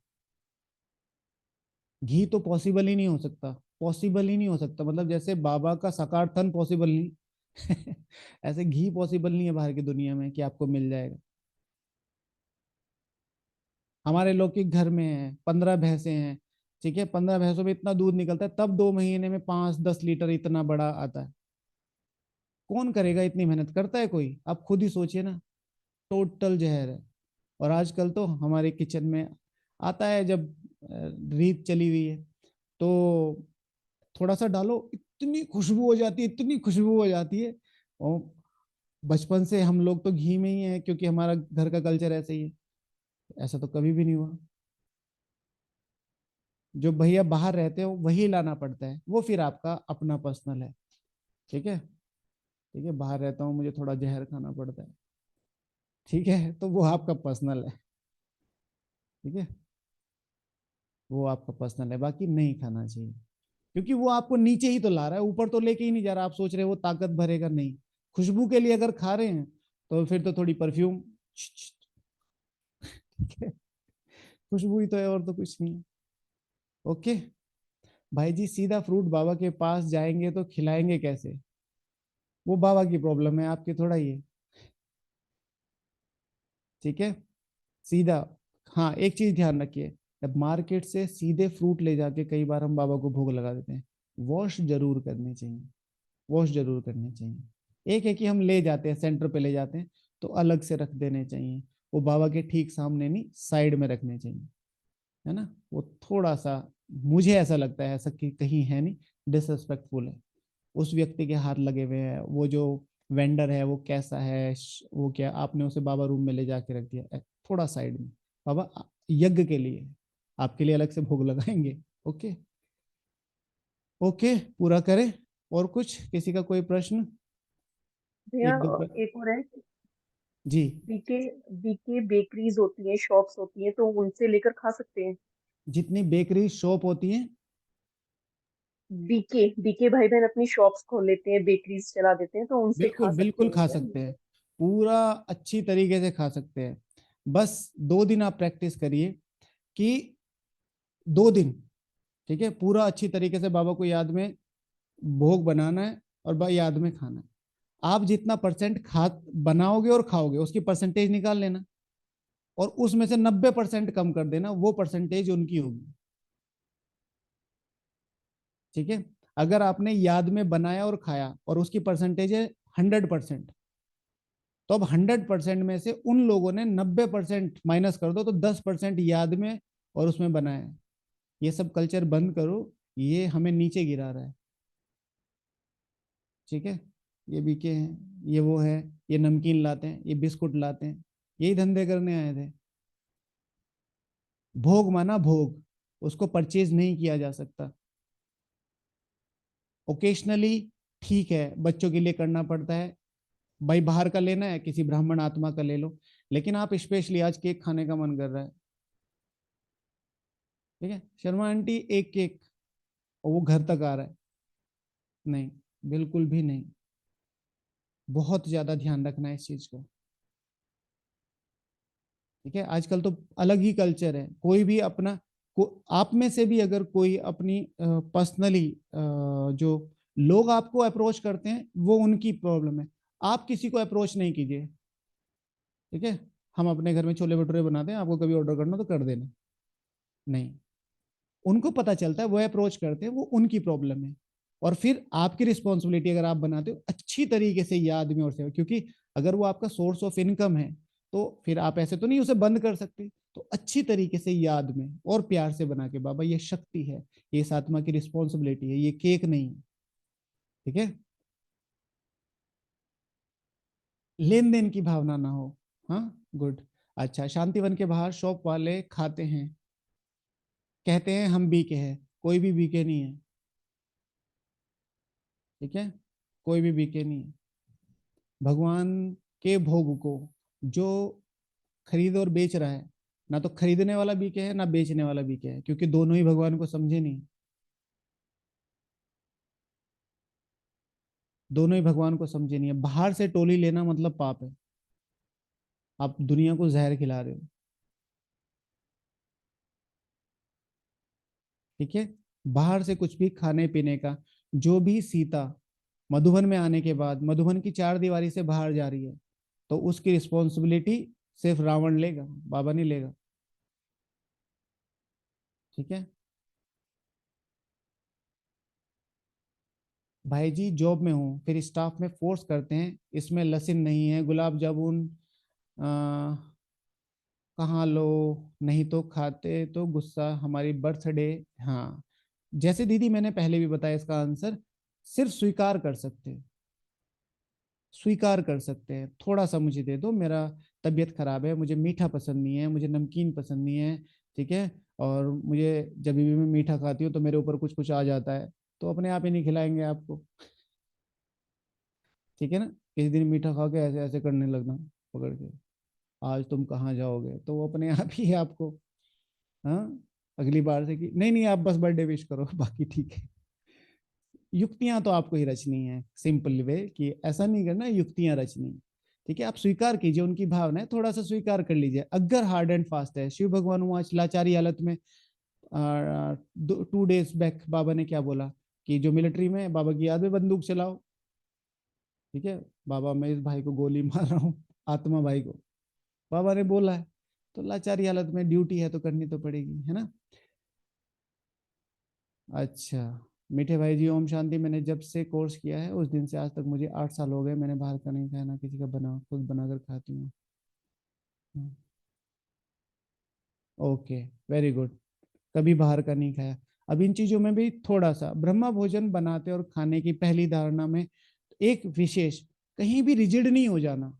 घी तो पॉसिबल ही नहीं हो सकता, पॉसिबल ही नहीं हो सकता, मतलब जैसे बाबा का साकार तन पॉसिबल नहीं ऐसे घी पॉसिबल नहीं है बाहर की दुनिया में कि आपको मिल जाएगा। हमारे लोग के घर में है 15 भैंसे हैं। ठीक है, 15 भैंसों में इतना दूध निकलता है, तब 2 महीने में 5-10 लीटर इतना बड़ा आता है। कौन करेगा इतनी मेहनत, करता है कोई? आप खुद ही सोचिए ना, टोटल जहर है। और आजकल तो हमारे किचन में आता है, जब रीत चली हुई है तो थोड़ा सा डालो, इतनी खुशबू हो जाती है, इतनी खुशबू हो जाती है। और बचपन से हम लोग तो घी में ही है, क्योंकि हमारा घर का कल्चर ऐसे ही है। ऐसा तो कभी भी नहीं हुआ। जो भैया बाहर रहते हो वही लाना पड़ता है, वो फिर आपका अपना पर्सनल है। ठीक है। ठीक है, बाहर रहता हूँ मुझे थोड़ा जहर खाना पड़ता है, ठीक है, तो वो आपका पर्सनल है। ठीक है, वो आपका पर्सनल है, बाकी नहीं खाना चाहिए, क्योंकि वो आपको नीचे ही तो ला रहा है, ऊपर तो लेके ही नहीं जा रहा। आप सोच रहे हो वो ताकत भरेगा, नहीं। खुशबू के लिए अगर खा रहे हैं तो फिर तो थोड़ी परफ्यूम, ठीक है, खुशबू ही तो है, और तो कुछ नहीं है। ओके भाई जी, सीधा फ्रूट बाबा के पास जाएंगे तो खिलाएंगे कैसे? वो बाबा की प्रॉब्लम है, आपकी थोड़ा ही है। ठीक है, सीधा। हाँ, एक चीज ध्यान रखिए, जब मार्केट से सीधे फ्रूट ले जाके कई बार हम बाबा को भोग लगा देते हैं, वॉश जरूर करनी चाहिए, वॉश जरूर करनी चाहिए। एक है कि हम ले जाते हैं, सेंटर पे ले जाते हैं, तो अलग से रख देने चाहिए, वो बाबा के ठीक सामने नहीं, साइड में रखने चाहिए, है ना। वो थोड़ा सा, मुझे ऐसा लगता है, ऐसा कि कहीं है नहीं, डिसरिस्पेक्टफुल है। उस व्यक्ति के हाथ लगे हुए हैं, वो जो वेंडर है वो कैसा है, वो क्या, आपने उसे बाबा रूम में ले जाके रख दिया, थोड़ा साइड में। बाबा यज्ञ के लिए, आपके लिए अलग से भोग लगाएंगे। ओके। ओके, पूरा करें? और कुछ, किसी का कोई प्रश्न? भैया एक दो एक और है। जी। बीके बीके बेकरीज होती हैं, शॉप्स होती हैं, तो उनसे लेकर खा सकते हैं? जितनी बेकरी शॉप होती है, बीके बीके भाई बहन अपनी शॉप्स खोल लेते हैं, बेकरीज चला देते हैं, तो उनसे बिल्कुल खा सकते बिल्कुल हैं खा क्या? सकते हैं, पूरा अच्छी तरीके से खा सकते हैं। बस 2 दिन आप प्रैक्टिस करिए कि 2 दिन, ठीक है, पूरा अच्छी तरीके से बाबा को याद में भोग बनाना है और याद में खाना है। आप जितना परसेंट खा बनाओगे और खाओगे, उसकी परसेंटेज निकाल लेना, और उसमें से 90% कम कर देना, वो परसेंटेज उनकी होगी। ठीक है, अगर आपने याद में बनाया और खाया और उसकी परसेंटेज है 100%, तो अब 100% में से उन लोगों ने 90% माइनस कर दो, तो 10% याद में और उसमें बनाया है। ये सब कल्चर बंद करो, ये हमें नीचे गिरा रहा है। ठीक है, ये बीके हैं, ये वो है, ये नमकीन लाते हैं, ये बिस्कुट लाते हैं, यही धंधे करने आए थे। भोग माना भोग, उसको परचेज नहीं किया जा सकता। ओकेशनली ठीक है, बच्चों के लिए करना पड़ता है, भाई बाहर का लेना है किसी ब्राह्मण आत्मा का ले लो, लेकिन आप स्पेशली आज केक खाने का मन कर रहा है, ठीक है, शर्मा आंटी एक केक, और वो घर तक आ रहा है, नहीं, बिल्कुल भी नहीं। बहुत ज्यादा ध्यान रखना है इस चीज का, ठीक है। आजकल तो अलग ही कल्चर है, कोई भी अपना आप में से भी अगर कोई अपनी पर्सनली जो लोग आपको अप्रोच करते हैं वो उनकी प्रॉब्लम है, आप किसी को अप्रोच नहीं कीजिए, ठीक है। हम अपने घर में छोले भटूरे बनाते हैं, आपको कभी ऑर्डर करना तो कर देना, नहीं, उनको पता चलता है, वो अप्रोच करते हैं, वो उनकी प्रॉब्लम है। और फिर आपकी रिस्पॉन्सिबिलिटी, अगर आप बनाते हो अच्छी तरीके से याद में और सेवा, क्योंकि अगर वो आपका सोर्स ऑफ इनकम है तो फिर आप ऐसे तो नहीं उसे बंद कर सकते, तो अच्छी तरीके से याद में और प्यार से बना के, बाबा ये शक्ति है, ये इस आत्मा की रिस्पॉन्सिबिलिटी है, ये केक नहीं है, ठीक है। लेन देन की भावना ना हो, हाँ, गुड। अच्छा, शांतिवन के बाहर शॉप वाले खाते हैं, कहते हैं हम बीके हैं, कोई भी बीके नहीं है, ठीक है, कोई भी बीके नहीं है। भगवान के भोग को जो खरीद और बेच रहा है, ना तो खरीदने वाला बीके है ना बेचने वाला बीके है, क्योंकि दोनों ही भगवान को समझे नहीं, दोनों ही भगवान को समझे नहीं है। बाहर से टोली लेना मतलब पाप है, आप दुनिया को जहर खिला रहे हो, ठीक है। बाहर से कुछ भी खाने पीने का, जो भी सीता मधुबन में आने के बाद मधुबन की चार दीवारी से बाहर जा रही है, तो उसकी रिस्पॉन्सिबिलिटी सिर्फ रावण लेगा, बाबा नहीं लेगा, ठीक है। भाई जी जॉब में हूँ, फिर स्टाफ में फोर्स करते हैं, इसमें लहसुन नहीं है, गुलाब जामुन कहाँ लो, नहीं तो खाते तो गुस्सा, हमारी बर्थडे। हाँ, जैसे दीदी मैंने पहले भी बताया, इसका आंसर सिर्फ स्वीकार कर सकते हैं, स्वीकार कर सकते हैं, थोड़ा सा मुझे दे दो, मेरा तबीयत खराब है, मुझे मीठा पसंद नहीं है, मुझे नमकीन पसंद नहीं है, ठीक है, और मुझे जब भी मैं मीठा खाती हूँ तो मेरे ऊपर कुछ कुछ आ जाता है, तो अपने आप ही नहीं खिलाएंगे आपको, ठीक है ना। किसी दिन मीठा खा के ऐसे ऐसे करने लगना पकड़ के, आज तुम कहाँ जाओगे, तो वो अपने आप ही आपको, हाँ, अगली बार से कि नहीं नहीं आप बस बर्थडे विश करो बाकी ठीक है। युक्तियां तो आपको ही रचनी है, सिंपल वे, कि ऐसा नहीं करना, युक्तियां रचनी, ठीक है। आप स्वीकार कीजिए उनकी भावना है, थोड़ा सा स्वीकार कर लीजिए, अगर हार्ड एंड फास्ट है। शिव भगवान वहां लाचारी हालत में 2 डेज बैक बाबा ने क्या बोला, कि जो मिलिट्री में है, बाबा की याद में बंदूक चलाओ, ठीक है। बाबा मैं इस भाई को गोली मार रहा हूँ, आत्मा भाई को, बाबा ने बोला है, तो लाचारी हालत में ड्यूटी है तो करनी तो पड़ेगी, है ना। अच्छा, मीठे भाई जी ओम शांति। मैंने जब से कोर्स किया है उस दिन से आज तक मुझे 8 साल हो गए, मैंने बाहर का नहीं खाया, ना किसी का बना, खुद बनाकर खाती हूँ। ओके, वेरी गुड, कभी बाहर का नहीं खाया। अब इन चीजों में भी थोड़ा सा, ब्रह्मा भोजन बनाते और खाने की पहली धारणा में एक विशेष, कहीं भी रिजिड नहीं हो जाना,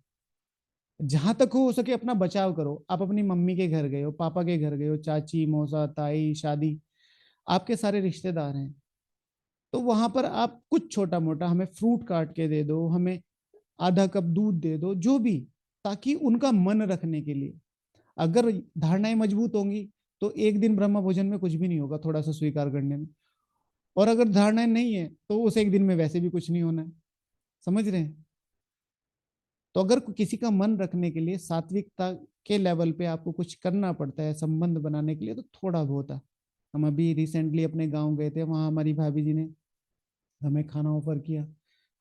जहां तक हो सके अपना बचाव करो। आप अपनी मम्मी के घर गए हो, पापा के घर गए हो, चाची मौसा ताई शादी, आपके सारे रिश्तेदार हैं, तो वहां पर आप कुछ छोटा मोटा, हमें फ्रूट काट के दे दो, हमें आधा कप दूध दे दो, जो भी, ताकि उनका मन रखने के लिए। अगर धारणाएं मजबूत होंगी तो एक दिन ब्रह्म भोजन में कुछ भी नहीं होगा, थोड़ा सा स्वीकार करने में। और अगर धारणाएं नहीं है तो उस एक दिन में वैसे भी कुछ नहीं होना है, समझ रहे हैं। तो अगर किसी का मन रखने के लिए सात्विकता के लेवल पे आपको कुछ करना पड़ता है संबंध बनाने के लिए, तो थोड़ा बहुत है। हम अभी रिसेंटली अपने गांव गए थे, वहां हमारी भाभी जी ने हमें खाना ऑफर किया,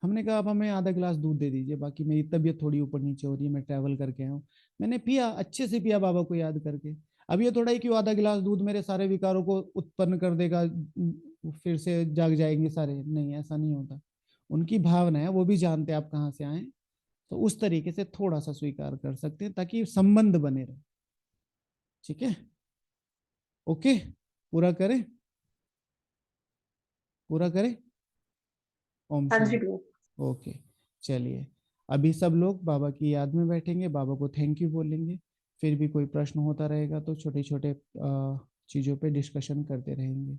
हमने कहा आप हमें आधा गिलास दूध दे दीजिए, बाकी मेरी तबीयत थोड़ी ऊपर नीचे हो रही है, मैं ट्रैवल करके आया हूँ। मैंने पिया, अच्छे से पिया बाबा को याद करके। अब ये थोड़ा ही कि आधा गिलास दूध मेरे सारे विकारों को उत्पन्न कर देगा, फिर से जाग जाएंगे सारे, नहीं, ऐसा नहीं होता। उनकी भावना है, वो भी जानते हैं आप कहाँ से आए, तो उस तरीके से थोड़ा सा स्वीकार कर सकते हैं ताकि संबंध बने रहे, ठीक है। ओके, पूरा करें, पूरा करें। ओम हाँ जी शांति। भैया। ओके, चलिए, अभी सब लोग बाबा की याद में बैठेंगे, बाबा को थैंक यू बोलेंगे, फिर भी कोई प्रश्न होता रहेगा तो छोटे छोटे चीज़ों पे डिस्कशन करते रहेंगे,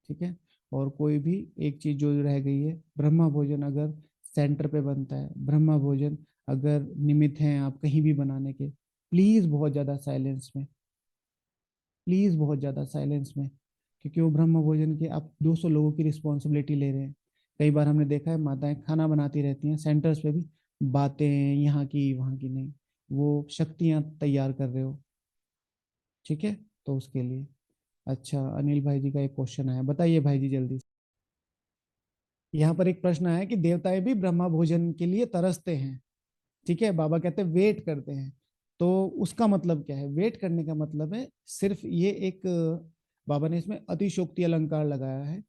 ठीक है। और कोई भी एक चीज़ जो रह गई है, ब्रह्मा भोजन अगर सेंटर पे बनता है, ब्रह्मा भोजन अगर निमित्त हैं आप कहीं भी बनाने के, प्लीज बहुत ज्यादा साइलेंस में, प्लीज बहुत ज्यादा साइलेंस में, क्योंकि वो ब्रह्म भोजन के आप 200 लोगों की रिस्पॉन्सिबिलिटी ले रहे हैं। कई बार हमने देखा है माताएं खाना बनाती रहती हैं सेंटर्स पे भी, बातें यहाँ की वहाँ की नहीं, वो शक्तियां तैयार कर रहे हो। ठीक है, तो उसके लिए। अच्छा, अनिल भाई जी का एक क्वेश्चन आया, बताइए भाई जी जल्दी से। यहाँ पर एक प्रश्न आया कि देवताएं भी ब्रह्मा भोजन के लिए तरसते हैं। ठीक है, बाबा कहते हैं वेट करते हैं। तो उसका मतलब क्या है? वेट करने का मतलब है सिर्फ ये एक, बाबा ने इसमें अतिशोक्ति अलंकार लगाया है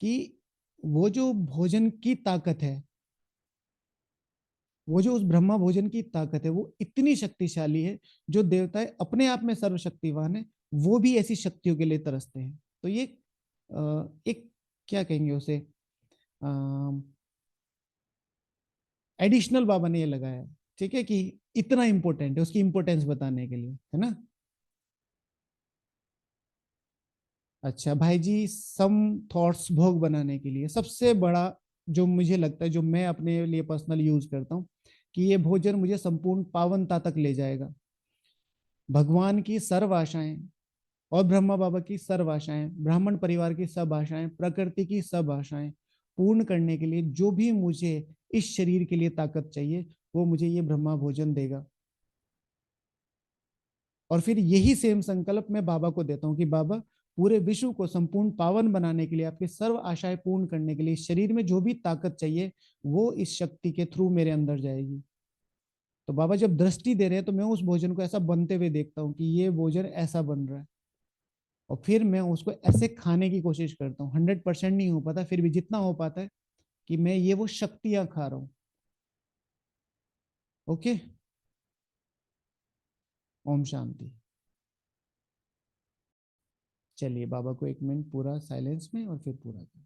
कि वो जो भोजन की ताकत है, वो जो उस ब्रह्मा भोजन की ताकत है, वो इतनी शक्तिशाली है, जो देवताएं अपने आप में सर्वशक्तिवान है, वो भी ऐसी शक्तियों के लिए तरसते हैं। तो ये एक, क्या कहेंगे उसे, एडिशनल बाबा ने ये लगाया है। ठीक है, कि इतना इंपॉर्टेंट है, उसकी इंपॉर्टेंस बताने के लिए, है ना। अच्छा भाई जी, सम थॉट्स भोग बनाने के लिए सबसे बड़ा जो मुझे लगता है, जो मैं अपने लिए पर्सनल यूज करता हूँ, कि ये भोजन मुझे संपूर्ण पावनता तक ले जाएगा। भगवान की सर्व आशाएं और ब्रह्मा बाबा की सर्व आशाएं, ब्राह्मण परिवार की सब आशाएं, प्रकृति की सब आशाएं पूर्ण करने के लिए जो भी मुझे इस शरीर के लिए ताकत चाहिए, वो मुझे ये ब्रह्मा भोजन देगा। और फिर यही सेम संकल्प मैं बाबा को देता हूँ कि बाबा, पूरे विश्व को संपूर्ण पावन बनाने के लिए, आपकी सर्व आशाएं पूर्ण करने के लिए, शरीर में जो भी ताकत चाहिए वो इस शक्ति के थ्रू मेरे अंदर जाएगी। तो बाबा जब दृष्टि दे रहे हैं, तो मैं उस भोजन को ऐसा बनते हुए देखता हूँ कि ये भोजन ऐसा बन रहा है, और फिर मैं उसको ऐसे खाने की कोशिश करता हूँ। 100% नहीं हो पाता, फिर भी जितना हो पाता है कि मैं ये वो शक्तियां खा रहा हूँ। ओके, ओम शांति। चलिए, बाबा को 1 मिनट पूरा साइलेंस में और फिर पूरा करते हैं।